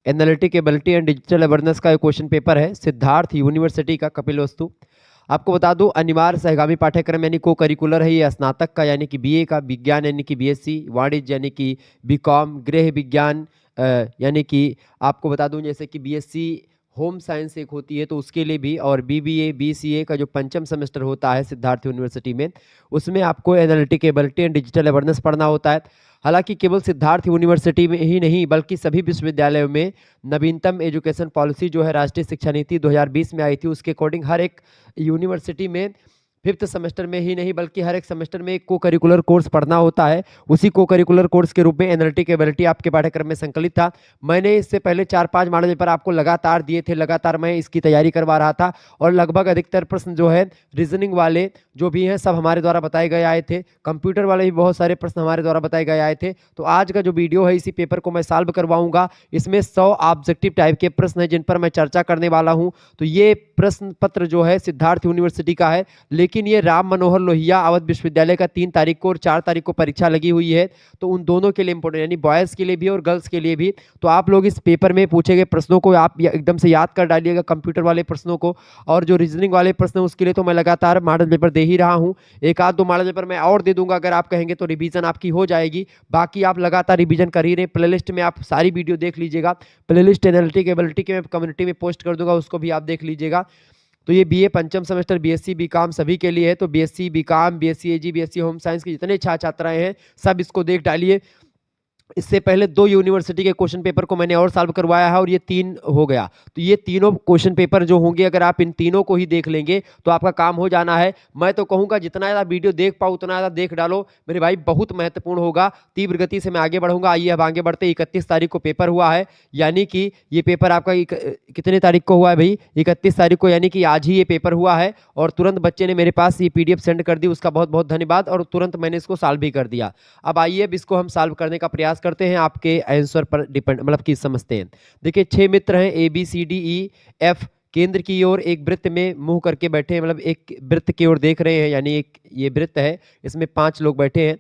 एनालिटिकेबिलिटी and digital awareness का एक question paper है, सिद्धार्थ यूनिवर्सिटी का, कपिल वस्तु। आपको बता दूं, अनिवार्य सहगामी पाठ्यक्रम यानी को करिकुलर है ये स्नातक का यानी कि बीए का, विज्ञान यानी कि बीएससी, वाणिज्य यानी कि बीकॉम, गृह विज्ञान यानी कि आपको बता दूं जैसे कि बीएससी होम साइंस एक होती है तो उसके लिए भी, और बीबीए बीसीए का जो पंचम सेमेस्टर होता है सिद्धार्थ यूनिवर्सिटी में, उसमें आपको एनालिटिकेबिलिटी एंड डिजिटल अवेयरनेस पढ़ना होता है। हालांकि केवल सिद्धार्थ यूनिवर्सिटी में ही नहीं बल्कि सभी विश्वविद्यालयों में नवीनतम एजुकेशन पॉलिसी जो है राष्ट्रीय शिक्षा नीति 2020 में आई थी, उसके अकॉर्डिंग हर एक यूनिवर्सिटी में फिफ्थ सेमेस्टर में ही नहीं बल्कि हर एक सेमेस्टर में एक को करिकुलर कोर्स पढ़ना होता है। उसी को करिकुलर कोर्स के रूप में एनालिटिकेबिलिटी आपके पाठ्यक्रम में संकलित था। मैंने इससे पहले 4-5 मॉडल पेपर आपको लगातार दिए थे, लगातार मैं इसकी तैयारी करवा रहा था और लगभग अधिकतर प्रश्न जो है रीजनिंग वाले जो भी हैं सब हमारे द्वारा बताए गए आए थे, कंप्यूटर वाले भी बहुत सारे प्रश्न हमारे द्वारा बताए गए आए थे। तो आज का जो वीडियो है इसी पेपर को मैं सॉल्व करवाऊंगा। इसमें 100 ऑब्जेक्टिव टाइप के प्रश्न हैं जिन पर मैं चर्चा करने वाला हूं। तो ये प्रश्न पत्र जो है सिद्धार्थ यूनिवर्सिटी का है, लेकिन ये राम मनोहर लोहिया अवध विश्वविद्यालय का 3 तारीख को और 4 तारीख को परीक्षा लगी हुई है। तो उन दोनों के लिए इंपॉर्टेंट यानी बॉयज के लिए भी और गर्ल्स के लिए भी। तो आप लोग इस पेपर में पूछे गए प्रश्नों को आप एकदम से याद कर डालिएगा, कंप्यूटर वाले प्रश्नों को, और जो रीजनिंग वाले प्रश्न उसके लिए तो मैं लगातार मॉडल पेपर दे ही रहा हूं। एक आध दो मॉडल पेपर मैं और दे दूंगा, अगर आप कहेंगे तो रिवीजन आपकी हो जाएगी। बाकी आप लगातार रिवीजन कर ही रहे। प्लेलिस्ट में आप सारी वीडियो देख लीजिएगा, प्लेलिस्ट एनालिटिकेबिलिटी के मैं कम्युनिटी में पोस्ट कर दूंगा, उसको भी आप देख लीजिएगा। तो ये बीए पंचम सेमेस्टर बीएससी बीकॉम सभी के लिए है। तो बीएससी बीकॉम, बीएससी एजी, बीएससी होम साइंस के जितने छात्र छात्राएं हैं सब इसको देख डालिए। इससे पहले 2 यूनिवर्सिटी के क्वेश्चन पेपर को मैंने और सॉल्व करवाया है और ये 3 हो गया। तो ये तीनों क्वेश्चन पेपर जो होंगे अगर आप इन तीनों को ही देख लेंगे तो आपका काम हो जाना है। मैं तो कहूंगा जितना ज़्यादा वीडियो देख पाओ उतना ज़्यादा देख डालो मेरे भाई, बहुत महत्वपूर्ण होगा। तीव्र गति से मैं आगे बढ़ूंगा। आइए अब आगे बढ़ते। 31 तारीख को पेपर हुआ है, यानी कि ये पेपर आपका कितने तारीख को हुआ है भाई? 31 तारीख को, यानी कि आज ही ये पेपर हुआ है। और तुरंत बच्चे ने मेरे पास ये पीडीएफ सेंड कर दी, उसका बहुत बहुत धन्यवाद। और तुरंत मैंने इसको सॉल्व भी कर दिया। अब आइए अब इसको हम सॉल्व करने का प्रयास करते हैं, आपके आंसर पर डिपेंड मतलब कि समझते हैं। देखिए 6 मित्र हैं A B C D E F, केंद्र की ओर एक वृत्त में मुंह करके बैठे हैं, मतलब एक वृत्त की ओर देख रहे हैं, यानी एक ये वृत्त है, इसमें 5 लोग बैठे हैं।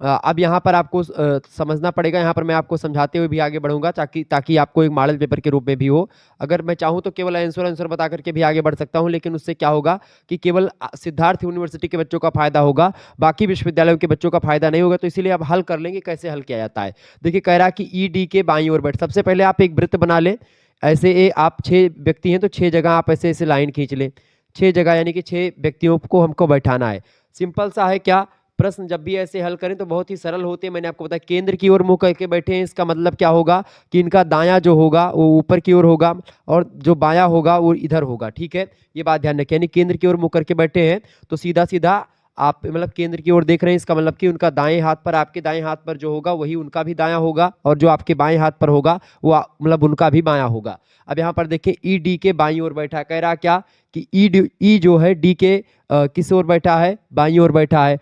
अब यहाँ पर आपको समझना पड़ेगा। यहाँ पर मैं आपको समझाते हुए भी आगे बढ़ूंगा ताकि आपको एक मॉडल पेपर के रूप में भी हो। अगर मैं चाहूँ तो केवल आंसर बता करके भी आगे बढ़ सकता हूँ, लेकिन उससे क्या होगा कि केवल सिद्धार्थ यूनिवर्सिटी के बच्चों का फायदा होगा, बाकी विश्वविद्यालयों के बच्चों का फायदा नहीं होगा। तो इसीलिए अब हल कर लेंगे, कैसे हल किया जाता है। देखिए कह रहा कि ई डी के बाईं ओर बैठ, सबसे पहले आप एक वृत्त बना लें। ऐसे आप 6 व्यक्ति हैं तो 6 जगह आप ऐसे ऐसे लाइन खींच लें। 6 जगह यानी कि 6 व्यक्तियों को हमको बैठाना है। सिंपल सा है क्या, प्रश्न जब भी ऐसे हल करें तो बहुत ही सरल होते हैं। मैंने आपको बताया केंद्र की ओर मुंह करके बैठे हैं, इसका मतलब क्या होगा कि इनका दायां जो होगा वो ऊपर की ओर होगा और जो बायां होगा वो इधर होगा। ठीक है, ये बात ध्यान रखें। यानी केंद्र की ओर मुंह करके बैठे हैं तो सीधा सीधा आप मतलब केंद्र की ओर देख रहे हैं, इसका मतलब कि उनका दाएं हाथ पर, आपके दाएं हाथ पर जो होगा वही उनका भी दायां होगा, और जो आपके बाएं हाथ पर होगा वो मतलब उनका भी बायां होगा। अब यहाँ पर देखिए ई डी के बाईं ओर बैठा, कह रहा क्या कि ई जो है डी के किस ओर बैठा है? बाईं ओर बैठा है।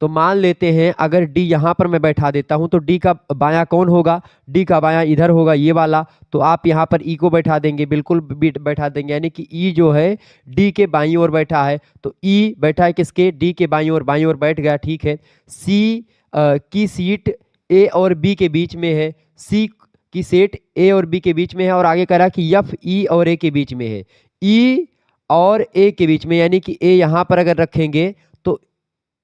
तो मान लेते हैं अगर डी यहां पर मैं बैठा देता हूं तो डी का बायां कौन होगा? डी का बायां इधर होगा, ये वाला। तो आप यहां पर ई को बैठा देंगे, बिल्कुल बैठा देंगे, यानी कि ई जो है डी के बाईं ओर बैठा है। तो ई बैठा है किसके? डी के बाईं ओर बैठ गया। ठीक है, सी की सीट ए और बी के बीच में है, सी की सीट ए और बी के बीच में है, और आगे कह रहा कि एफ ई और ए के बीच में है। ई और ए के बीच में, यानी कि ए यहां पर अगर रखेंगे तो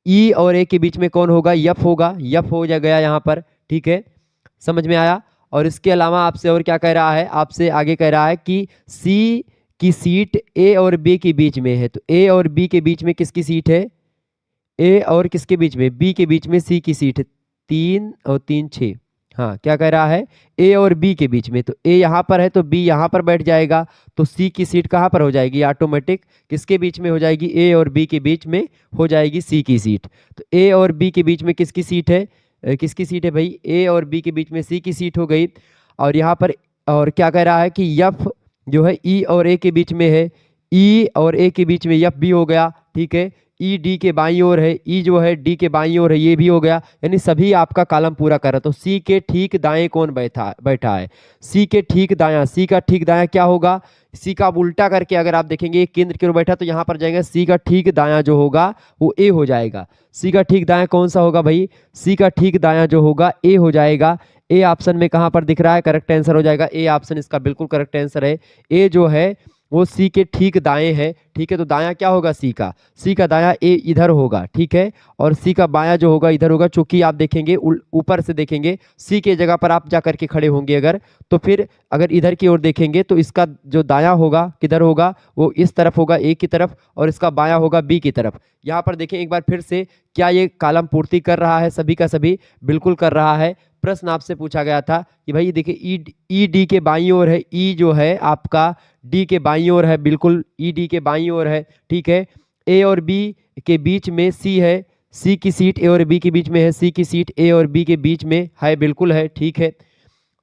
ई और ए के बीच में कौन होगा? यफ होगा, यफ हो गया यहाँ पर। ठीक है, समझ में आया। और इसके अलावा आपसे और क्या कह रहा है? आपसे आगे कह रहा है कि सी की सीट ए और बी के बीच में है। तो ए और बी के बीच में किसकी सीट है? ए और किसके बीच में? बी के बीच में सी की सीट है। 3 और 3 6। हाँ, क्या कह रहा है? ए और बी के बीच में। तो ए यहाँ पर है तो बी यहाँ पर बैठ जाएगा, तो सी की सीट कहाँ पर हो जाएगी? ऑटोमेटिक किसके बीच में हो जाएगी? ए और बी के बीच में हो जाएगी सी की सीट। तो ए और बी के बीच में किसकी सीट है? किसकी सीट है भाई? ए और बी के बीच में सी की सीट हो गई। और यहाँ पर और क्या कह रहा है कि यफ जो है ई और ए के बीच में है, ई और ए के बीच में यफ भी हो गया। ठीक है, ई डी के बाईं ओर है, ई जो है डी के बाईं ओर है, ये भी हो गया, यानी सभी आपका कॉलम पूरा कर रहा है। तो सी के ठीक दाएं कौन बैठा है? सी के ठीक दायां, सी का ठीक दायां क्या होगा? सी का आप उल्टा करके अगर आप देखेंगे केंद्र की ओर बैठा तो यहाँ पर जाएंगे, सी का ठीक दायां जो होगा वो ए हो जाएगा। सी का ठीक दायां कौन सा होगा भाई? सी का ठीक दायां जो होगा ए हो जाएगा। ए ऑप्शन में कहाँ पर दिख रहा है? करेक्ट आंसर हो जाएगा ए ऑप्शन, इसका बिल्कुल करेक्ट आंसर है। ए जो है वो सी के ठीक दाएं है, ठीक है। तो दायां क्या होगा सी का? सी का दायां ए इधर होगा, ठीक है, और सी का बायां जो होगा इधर होगा। चूंकि आप देखेंगे ऊपर से देखेंगे सी के जगह पर आप जा करके खड़े होंगे अगर, तो फिर अगर इधर की ओर देखेंगे तो इसका जो दायां होगा किधर होगा? वो इस तरफ होगा ए की तरफ, और इसका बायां होगा बी की तरफ। यहाँ पर देखें एक बार फिर से, क्या ये कॉलम पूर्ति कर रहा है सभी का सभी? बिल्कुल कर रहा है। प्रश्न आपसे पूछा गया था कि भाई देखिए ई डी के बाईं ओर है, ई जो है आपका डी के बाईं ओर है, बिल्कुल ई डी के बाईं ओर है, ठीक है। ए और बी के बीच में सी है, सी की सीट ए और बी के बीच में है, सी की सीट ए और बी के बीच में है, बिल्कुल है, ठीक है।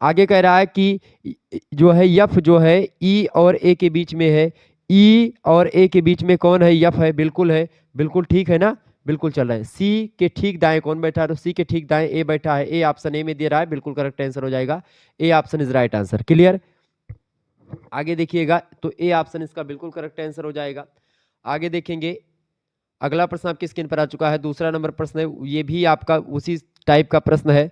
आगे कह रहा है कि जो है यफ जो है ई और ए के बीच में है, ई और ए के बीच में कौन है? यफ है, बिल्कुल है, बिल्कुल ठीक है ना, बिल्कुल चल रहा है। सी के ठीक दाएं कौन बैठा है? तो सी के ठीक दाएं ए बैठा है, ए ऑप्शन ए में दे रहा है, बिल्कुल करेक्ट आंसर हो जाएगा। A option is right answer. Clear? आगे देखिएगा, तो ए ऑप्शन इसका बिल्कुल करेक्ट आंसर हो जाएगा। आगे देखेंगे, अगला प्रश्न आपकी स्क्रीन पर आ चुका है, दूसरा नंबर प्रश्न है, ये भी आपका उसी टाइप का प्रश्न है।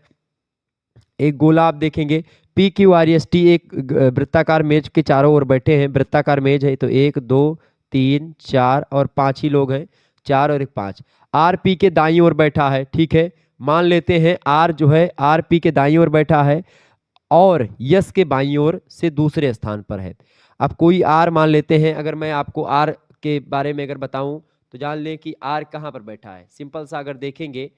एक गोला आप देखेंगे, P Q R S T एक वृत्ताकार मेज के चारों ओर बैठे हैं, वृत्ताकार मेज है, तो 1 2 3 4 और 5 ही लोग हैं, 4 और 1 5। आर पी के दाईं ओर बैठा है, ठीक है, मान लेते हैं आर जो है आर पी के दाईं ओर बैठा है और यस के बाईं ओर से दूसरे स्थान पर है। अब कोई आर मान लेते हैं, अगर मैं आपको आर के बारे में अगर बताऊं तो जान लें कि आर कहाँ पर बैठा है। सिंपल सा अगर देखेंगे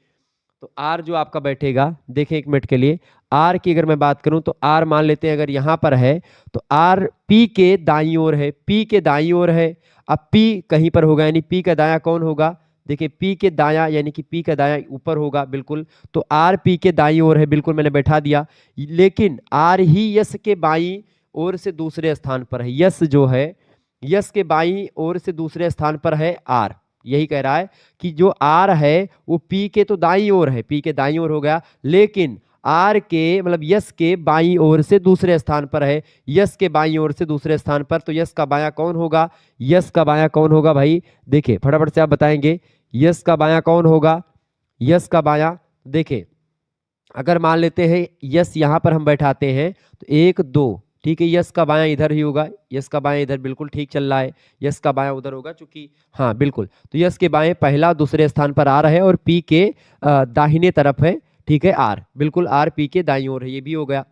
तो आर जो आपका बैठेगा, देखें एक मिनट के लिए, आर की अगर मैं बात करूं तो आर मान लेते हैं अगर यहाँ पर है तो आर पी के दाईं ओर है, पी के दाईं ओर है। अब पी कहीं पर होगा, यानी पी का दायां कौन होगा? देखिए पी के दायां, यानी कि पी का दायां ऊपर होगा, बिल्कुल। तो आर पी के दाईं ओर है, बिल्कुल मैंने बैठा दिया। लेकिन आर ही यस के बाईं ओर से दूसरे स्थान पर है, यस जो है यस के बाईं ओर से दूसरे स्थान पर है आर। यही कह रहा है कि जो आर है वो पी के तो दाईं ओर है, पी के दाईं ओर हो गया, लेकिन आर के मतलब यस के बाईं ओर से दूसरे स्थान पर है, यस के बाईं ओर से दूसरे स्थान पर। तो यस का बायां कौन होगा? यस का बायां कौन होगा भाई? देखिए फटाफट से आप बताएंगे, यस का बायां कौन होगा? यस का बायां देखिए, अगर मान लेते हैं यस यहाँ पर हम बैठाते हैं तो 1 2, ठीक है, यस का बायां इधर ही होगा, यस का बायां इधर, बिल्कुल ठीक चल रहा है। यस का बायां उधर होगा चूंकि, हाँ बिल्कुल, तो यस के बाएं पहला दूसरे स्थान पर आर है और पी के दाहिने तरफ है, ठीक है, आर, बिल्कुल आर पी के दाईं ओर है, ये भी हो गया।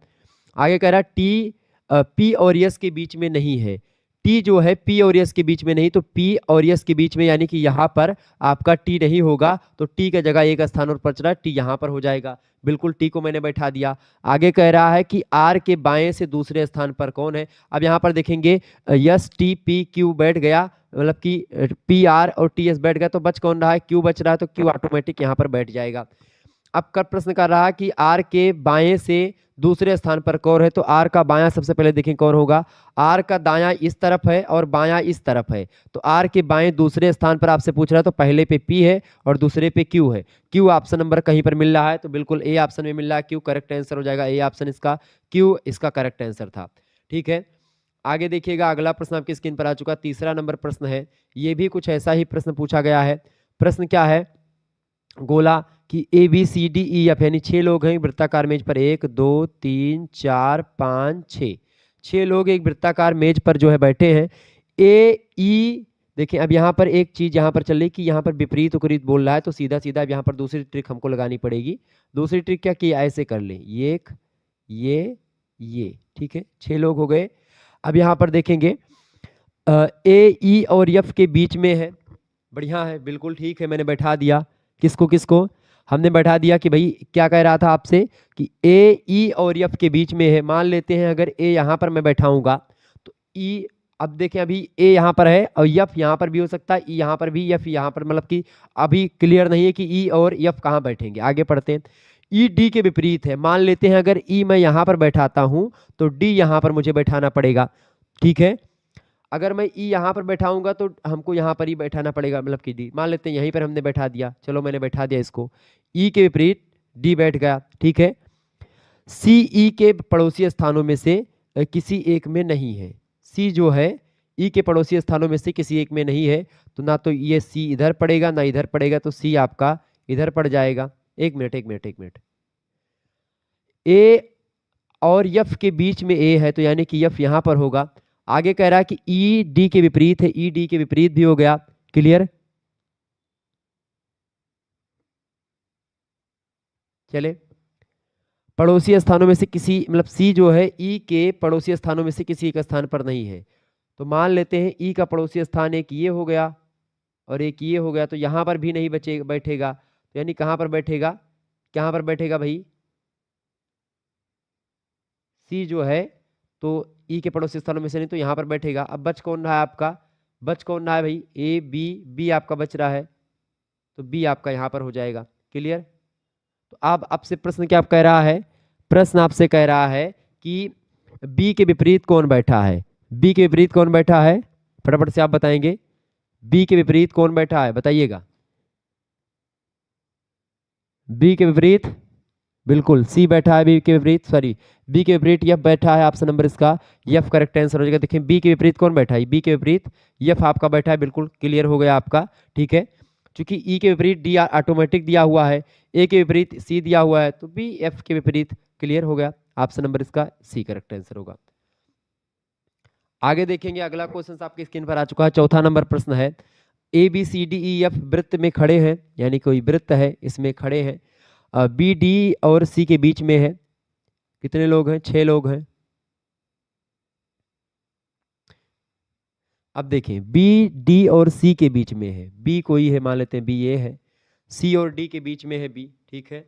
आगे कह रहा है टी पी और यस के बीच में नहीं है, टी जो है पी और यस के बीच में नहीं, तो पी और यस के बीच में यानी कि यहाँ पर आपका टी नहीं होगा, तो टी का जगह एक स्थान और बच रहा है, टी यहाँ पर हो जाएगा, बिल्कुल टी को मैंने बैठा दिया। आगे कह रहा है कि आर के बाएं से दूसरे स्थान पर कौन है? अब यहाँ पर देखेंगे यस टी पी क्यू बैठ गया, मतलब कि पी आर और टी एस बैठ गया, तो बच कौन रहा है? क्यू बच रहा है, तो क्यू ऑटोमेटिक यहाँ पर बैठ जाएगा। अब का प्रश्न कर रहा है कि आर के बाएं से दूसरे स्थान पर कौन है? तो आर का बायां सबसे पहले देखें कौन होगा। आर का दायां इस तरफ है और बायां इस तरफ है, तो आर के बाएं दूसरे स्थान पर आपसे पूछ रहा है, तो पहले पे पी है और दूसरे पे क्यू है। क्यू ऑप्शन नंबर कहीं पर मिल रहा है, तो बिल्कुल ए ऑप्शन में मिल रहा है, क्यू करेक्ट आंसर हो जाएगा, ए ऑप्शन इसका, क्यू इसका करेक्ट आंसर था, ठीक है। आगे देखिएगा, अगला प्रश्न आपकी स्क्रीन पर आ चुका, तीसरा नंबर प्रश्न है, ये भी कुछ ऐसा ही प्रश्न पूछा गया है। प्रश्न क्या है? गोला कि A B C D E F, यानी 6 लोग हैं वृत्ताकार मेज पर, 1 2 3 4 5 6, 6 लोग एक वृत्ताकार मेज पर जो है बैठे हैं। ए ई देखें, अब यहाँ पर एक चीज यहाँ पर चल रही कि यहाँ पर विपरीत उपरीत बोल रहा है, तो सीधा सीधा अब यहाँ पर दूसरी ट्रिक हमको लगानी पड़ेगी। दूसरी ट्रिक क्या कि ऐसे कर लें, ये, ठीक है, 6 लोग हो गए। अब यहाँ पर देखेंगे ए ई और एफ के बीच में है, बढ़िया है, बिल्कुल ठीक है, मैंने बैठा दिया। किसको किसको? हमने बैठा दिया कि भाई क्या कह रहा था आपसे कि ए ई और एफ के बीच में है। मान लेते हैं अगर ए यहाँ पर मैं बैठाऊंगा तो ई, अब देखें अभी ए यहाँ पर है और एफ यहाँ पर भी हो सकता है, ई यहाँ पर भी, एफ यहाँ पर, मतलब कि अभी क्लियर नहीं है कि ई और एफ कहाँ बैठेंगे। आगे पढ़ते हैं, ई डी के विपरीत है। मान लेते हैं अगर ई मैं यहाँ पर बैठाता हूँ तो डी यहाँ पर मुझे बैठाना पड़ेगा, ठीक है। अगर मैं ई यहाँ पर बैठाऊंगा तो हमको यहाँ पर ही बैठाना पड़ेगा, मतलब कि डी। मान लेते हैं यहीं पर हमने बैठा दिया, चलो मैंने बैठा दिया इसको, ई के विपरीत डी बैठ गया, ठीक है। सी ई के पड़ोसी स्थानों में से किसी एक में नहीं है। सी जो है ई के पड़ोसी स्थानों में से किसी एक में नहीं है, तो ना तो ये सी इधर पड़ेगा ना इधर पड़ेगा, तो सी आपका इधर पड़ जाएगा। एक मिनट एक मिनट एक मिनट, ए और यफ के बीच में ए है, तो यानी कि यफ यहां पर होगा। आगे कह रहा है कि ई डी के विपरीत है, ई डी के विपरीत भी हो गया, क्लियर। चले, पड़ोसी स्थानों में से किसी, मतलब सी जो है ई के पड़ोसी स्थानों में से किसी एक स्थान पर नहीं है, तो मान लेते हैं ई का पड़ोसी स्थान एक ये हो गया और एक ये हो गया, तो यहां पर भी नहीं बचे बैठेगा, तो यानी कहां पर बैठेगा, कहां पर बैठेगा भाई, सी जो है तो ई के पड़ोसी स्थानों में से नहीं, तो यहां पर बैठेगा। अब बच कौन रहा है आपका, बच कौन रहा है भाई, ए बी, बी आपका बच रहा है, तो बी आपका यहां पर हो जाएगा, क्लियर। तो अब आपसे प्रश्न क्या कह रहा है, प्रश्न आपसे कह रहा है कि बी के विपरीत कौन बैठा है, बी के विपरीत कौन बैठा है, फटाफट से आप बताएंगे, बी के विपरीत कौन बैठा है बताइएगा। बी के विपरीत बिल्कुल सी बैठा है, बी के विपरीत, सॉरी बी के विपरीत यफ बैठा है, ऑप्शन नंबर इसका यफ करेक्ट आंसर हो जाएगा। देखिए बी के विपरीत कौन बैठा है, बी के विपरीत यफ आपका बैठा है, बिल्कुल क्लियर हो गया आपका, ठीक है। चूंकि ई के विपरीत डी ऑटोमेटिक दिया हुआ है, ए के विपरीत सी दिया हुआ है, तो बी एफ के विपरीत, क्लियर हो गया, ऑप्शन नंबर इसका सी करेक्ट आंसर होगा। आगे देखेंगे, अगला क्वेश्चन आपकी स्क्रीन पर आ चुका है, चौथा नंबर प्रश्न है, A B C D E F वृत्त में खड़े हैं, यानी कोई वृत्त है इसमें खड़े हैं, बी डी और सी के बीच में है, कितने लोग हैं, 6 लोग हैं। अब देखें बी डी और सी के बीच में है, बी कोई है, मान लेते हैं बी ए है, सी और डी के बीच में है बी, ठीक है।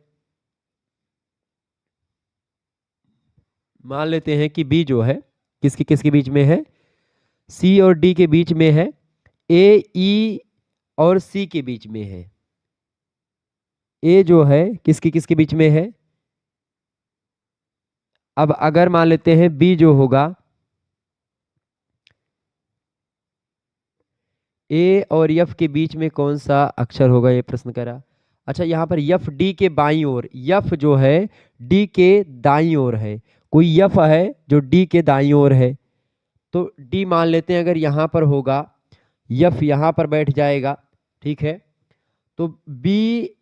मान लेते हैं कि बी जो है किसके किसके बीच में है, सी और डी के बीच में है, ए ई और सी के बीच में है, ए जो है किसके किसके बीच में है। अब अगर मान लेते हैं बी जो होगा, ए और यफ के बीच में कौन सा अक्षर होगा, ये प्रश्न करा। अच्छा यहाँ पर यफ डी के बाईं ओर, यफ जो है डी के दाईं ओर है, कोई यफ है जो डी के दाईं ओर है, तो डी मान लेते हैं अगर यहाँ पर होगा, यफ यहाँ पर बैठ जाएगा, ठीक है। तो बी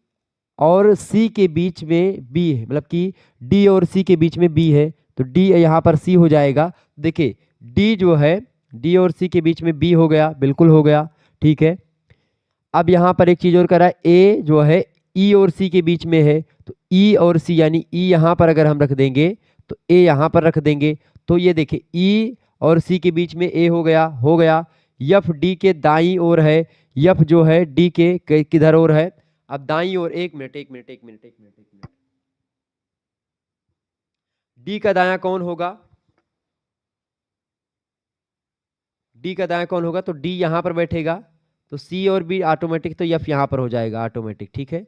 और सी के बीच में बी है, मतलब कि डी और सी के बीच में बी है, तो डी यहाँ पर सी हो जाएगा। देखिए डी जो है डी और सी के बीच में बी हो गया, बिल्कुल हो गया, ठीक है। अब यहाँ पर एक चीज और करा, ए जो है ई और सी के बीच में है, तो ई और सी यानी ई यहाँ पर अगर हम रख देंगे तो ए यहाँ पर रख देंगे, तो ये देखिए ई और सी के बीच में ए हो गया, हो गया। यफ डी के दाईं ओर है, यफ जो है डी के किधर ओर है, अब दाईं ओर, एक मिनट एक मिनट एक मिनट एक मिनट एक मिनट, डी का दायां कौन होगा, डी का दायां कौन होगा, तो डी यहां पर बैठेगा, तो सी और बी ऑटोमेटिक, तो एफ यहां पर हो जाएगा ऑटोमेटिक, ठीक है।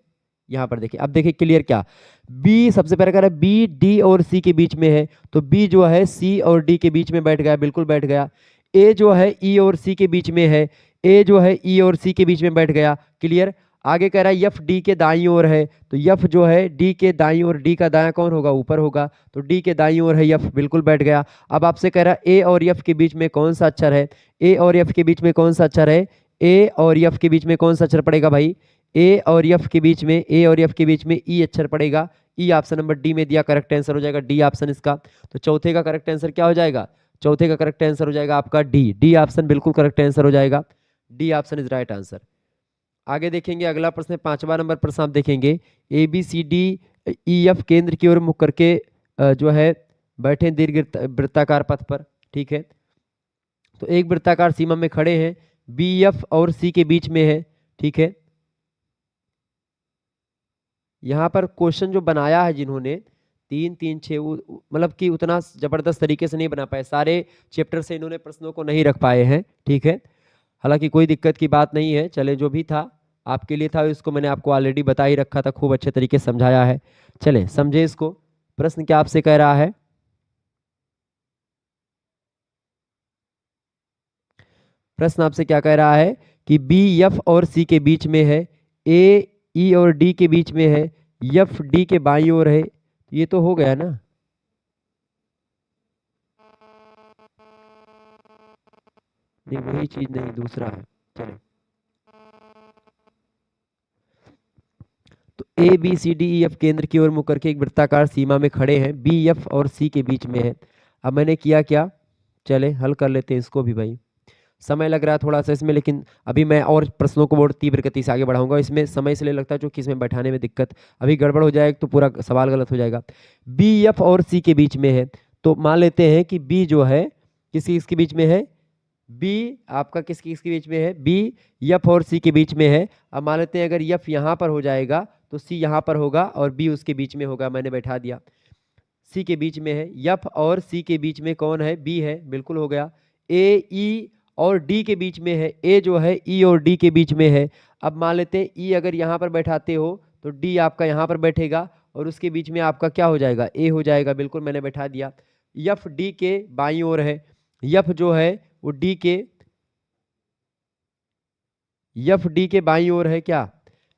यहां पर देखिए, अब देखिए क्लियर क्या, बी सबसे पहले कह रहा है बी डी और सी के बीच में है, तो बी जो है सी और डी के बीच में बैठ गया, बिल्कुल बैठ गया। ए जो है ई और सी के बीच में है, ए जो है ई और सी के बीच में बैठ गया, क्लियर। आगे कह रहा है यफ डी के दाईं ओर है, तो यफ जो है डी के दाईं ओर, डी का दायां कौन होगा, ऊपर होगा, तो डी के दाईं ओर है यफ, बिल्कुल बैठ गया। अब आपसे कह रहा है ए और यफ के बीच में कौन सा अक्षर है, ए और यफ के बीच में कौन सा अक्षर है, ए और यफ के बीच में कौन सा अक्षर पड़ेगा भाई, ए और यफ के बीच में, ए और यफ के बीच में ई अक्षर पड़ेगा, ई ऑप्शन नंबर डी में दिया, करेक्ट आंसर हो जाएगा डी ऑप्शन इसका। तो चौथे का करेक्ट आंसर क्या हो जाएगा, चौथे का करेक्ट आंसर हो जाएगा आपका डी, डी ऑप्शन बिल्कुल करेक्ट आंसर हो जाएगा, D option is right answer. आगे देखेंगे अगला प्रश्न, 5वां नंबर प्रश्न आप देखेंगे, A B C D E F केंद्र की ओर मुख करके जो है बैठे दीर्घ वृत्ताकार पथ पर, ठीक है। तो एक वृत्ताकार सीमा में खड़े हैं, बी एफ और सी के बीच में है, ठीक है। यहाँ पर क्वेश्चन जो बनाया है जिन्होंने 3 3 6, मतलब कि उतना जबरदस्त तरीके से नहीं बना पाए, सारे चैप्टर से इन्होंने प्रश्नों को नहीं रख पाए हैं, ठीक है। हालांकि कोई दिक्कत की बात नहीं है, चले जो भी था आपके लिए था, इसको मैंने आपको ऑलरेडी बता ही रखा था, खूब अच्छे तरीके से समझाया है। चले समझे इसको, प्रश्न क्या आपसे कह रहा है, प्रश्न आपसे क्या कह रहा है कि बी एफ और सी के बीच में है, ए ई और डी के बीच में है, एफ डी के बाईं ओर है। ये तो हो गया ना। नहीं वही चीज नहीं, दूसरा है। चले, तो A B C D E F केंद्र की ओर मुख करके एक वृत्ताकार सीमा में खड़े हैं, बी एफ और सी के बीच में है। अब मैंने किया क्या, चले हल कर लेते हैं इसको भी भाई। समय लग रहा है थोड़ा सा इसमें, लेकिन अभी मैं और प्रश्नों को बहुत तीव्र गति से आगे बढ़ाऊंगा। इसमें समय इसलिए लगता है क्योंकि इसमें बैठाने में दिक्कत, अभी गड़बड़ हो जाएगा तो पूरा सवाल गलत हो जाएगा। बी एफ और सी के बीच में है, तो मान लेते हैं कि बी जो है किसी इसके बीच में है, बी आपका किसकी इसके बीच में है, बी एफ और सी के बीच में है। अब मान लेते हैं अगर एफ यहाँ पर हो जाएगा तो सी यहाँ पर होगा और बी उसके बीच में होगा, मैंने बैठा दिया। सी के बीच में है, एफ और सी के बीच में कौन है, बी है, बिल्कुल हो गया। ए ई और डी के बीच में है, ए जो है ई और डी के बीच में है। अब मान लेते हैं ई अगर यहाँ पर बैठाते हो तो डी आपका यहाँ पर बैठेगा और उसके बीच में आपका क्या हो जाएगा, ए हो जाएगा, बिल्कुल मैंने बैठा दिया। एफ डी के बाईं ओर है, एफ जो है वो डी के, एफ डी के बाईं ओर है क्या,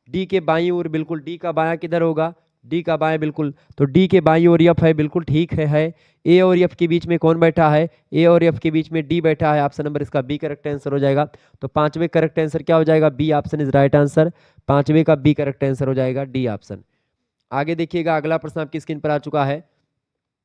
डी के बाईं ओर, बिल्कुल। डी का बायां किधर होगा, डी का बायां, बिल्कुल। तो डी के बाईं ओर एफ है, बिल्कुल ठीक है। ए और एफ के बीच में कौन बैठा है, ए और एफ के बीच में डी बैठा है। ऑप्शन नंबर इसका बी करेक्ट आंसर हो जाएगा। तो पांचवें करेक्ट आंसर क्या हो जाएगा, B option is right answer. पांचवें का बी करेक्ट आंसर हो जाएगा, डी ऑप्शन। आगे देखिएगा, अगला प्रश्न आपकी स्क्रीन पर आ चुका है।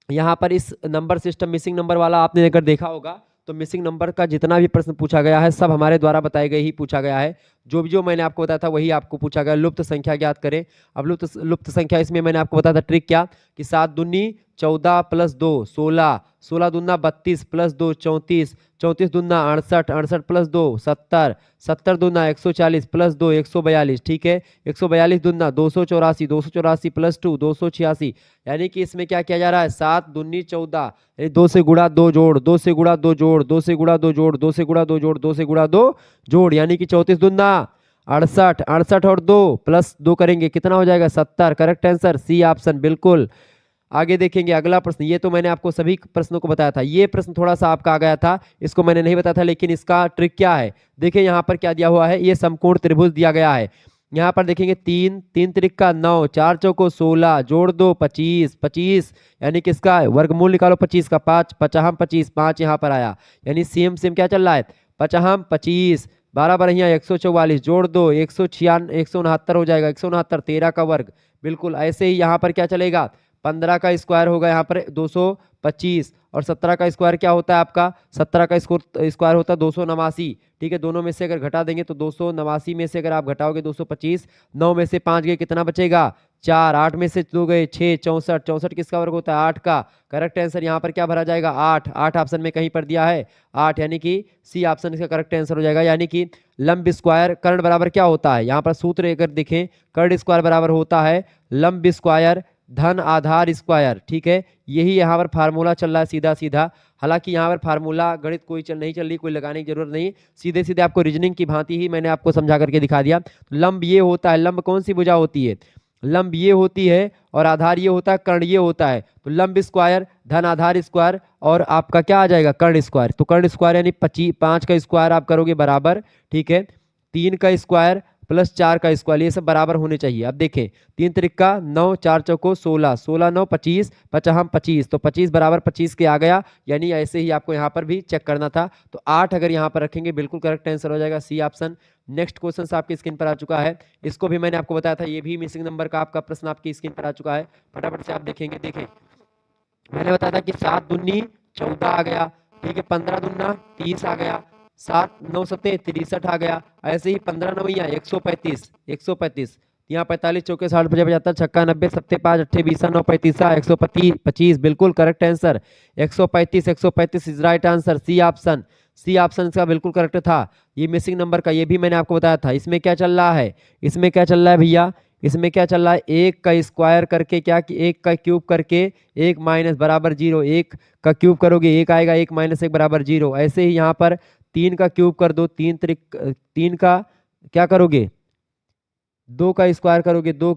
यहाँ पर इस नंबर सिस्टम मिसिंग नंबर वाला आपने अगर देखा होगा तो मिसिंग नंबर का जितना भी प्रश्न पूछा गया है सब हमारे द्वारा बताए गए ही पूछा गया है। जो मैंने आपको बताया था वही आपको पूछा गया। लुप्त संख्या ज्ञात करें। अब लुप्त संख्या, इसमें मैंने आपको बताया था ट्रिक क्या, कि 7 दूनी 14 प्लस 2 16, 16 दूना 32 प्लस 2 34, 34 दूना 68, 68 प्लस 2 70, 70 दूना 140 प्लस 2 142, ठीक है। 142 दूना 284, 284 प्लस 2 286। यानी कि इसमें क्या किया जा रहा है, 7 दूनी 14, 2 से गुणा 2 जोड़, 2 से गुणा 2 जोड़, 2 से गुणा 2 जोड़, 2 से गुणा 2 जोड़, 2 से गुणा 2 जोड़, यानी कि 34 दूना 68, 68 और 2 प्लस 2 करेंगे कितना हो जाएगा, 70। करेक्ट आंसर सी ऑप्शन, बिल्कुल। आगे देखेंगे अगला प्रश्न। ये तो मैंने आपको सभी प्रश्नों को बताया था। ये प्रश्न थोड़ा सा आपका आ गया था, इसको मैंने नहीं बताया था, लेकिन इसका ट्रिक क्या है, देखिए यहाँ पर क्या दिया हुआ है, ये समकोण त्रिभुज दिया गया है। यहाँ पर देखेंगे 3 3 त्रिक का 9, 4 चौको 16, जोड़ 2 25, 25 यानी किसका वर्गमूल निकालो 25 का, 5 पचाहम 25, 5 यहाँ पर आया, यानी सेम सेम क्या चल रहा है, पचाहम 25, 12 बार यहाँ 144, जोड़ 2 169 हो जाएगा, 169 13 का वर्ग, बिल्कुल। ऐसे ही यहाँ पर क्या चलेगा, 15 का स्क्वायर होगा यहाँ पर 225, और 17 का स्क्वायर क्या होता है आपका, 17 का स्क्वायर होता है 289, ठीक है। दोनों में से अगर घटा देंगे तो 289 में से अगर आप घटाओगे 225, 9 में से 5 गए कितना बचेगा 4, 8 में से 2 गए 6, 64, 64 किसका वर्ग होता है 8 का। करेक्ट आंसर यहाँ पर क्या भरा जाएगा 8, 8 ऑप्शन में कहीं पर दिया है 8, यानी कि सी ऑप्शन इसका करेक्ट आंसर हो जाएगा। यानी कि लंब स्क्वायर कर्ण बराबर क्या होता है, यहाँ पर सूत्र अगर देखें, कर्ण स्क्वायर बराबर होता है लंब स्क्वायर धन आधार स्क्वायर, ठीक है। यही यहाँ पर फार्मूला चल रहा है सीधा सीधा। हालांकि यहाँ पर फार्मूला गणित कोई नहीं चल रही, कोई लगाने की जरूरत नहीं, सीधे सीधे आपको रीजनिंग की भांति ही मैंने आपको समझा करके दिखा दिया। लंब ये होता है, लंब कौन सी भुजा होती है, लंब ये होती है, और आधार ये होता है, कर्ण ये होता है। तो लंब स्क्वायर धन आधार स्क्वायर और आपका क्या आ जाएगा कर्ण स्क्वायर। तो कर्ण स्क्वायर यानी 5 का स्क्वायर आप करोगे बराबर, ठीक है, 3 का स्क्वायर प्लस 4 का स्क्वायर, ये सब बराबर होने चाहिए। अब देखें 3 त्रिका 9, 4 चौको 16, 16 9 25, पचाहम 25, तो 25 बराबर 25 के आ गया, यानी ऐसे ही आपको यहाँ पर भी चेक करना था। तो 8 अगर यहाँ पर रखेंगे बिल्कुल करेक्ट आंसर हो जाएगा सी ऑप्शन। नेक्स्ट क्वेश्चन आपकी स्क्रीन पर आ चुका है, इसको भी मैंने आपको बताया था, ये भी मिसिंग नंबर का आपका प्रश्न आपकी स्क्रीन पर आ चुका है। फटाफट से आप देखेंगे, देखें मैंने बताया था कि 7 दूनी 14 आ गया, ठीक है, 15 दूना 30 आ गया, 7 9 सत्ते 63 आ गया, ऐसे ही 15 9 135, 135 यहाँ 45 चौके 60 55 75 छक्का 90 सत्ते 5 अट्ठे 20 9 35 125, बिल्कुल correct answer 135, 135 is right answer C option. C option इसका बिल्कुल करेक्ट था। ये मिसिंग नंबर का ये भी मैंने आपको बताया था। इसमें क्या चल रहा है, इसमें क्या चल रहा है भैया, इसमें क्या चल रहा है, 1 का स्क्वायर करके क्या कि 1 का क्यूब करके 1 माइनस बराबर 0, 1 का क्यूब करोगे 1 आएगा, 1 माइनस 1 बराबर 0। ऐसे ही यहाँ पर 3 का क्यूब कर दो, 3 का क्या करोगे 2 का स्क्वायर करोगे, 2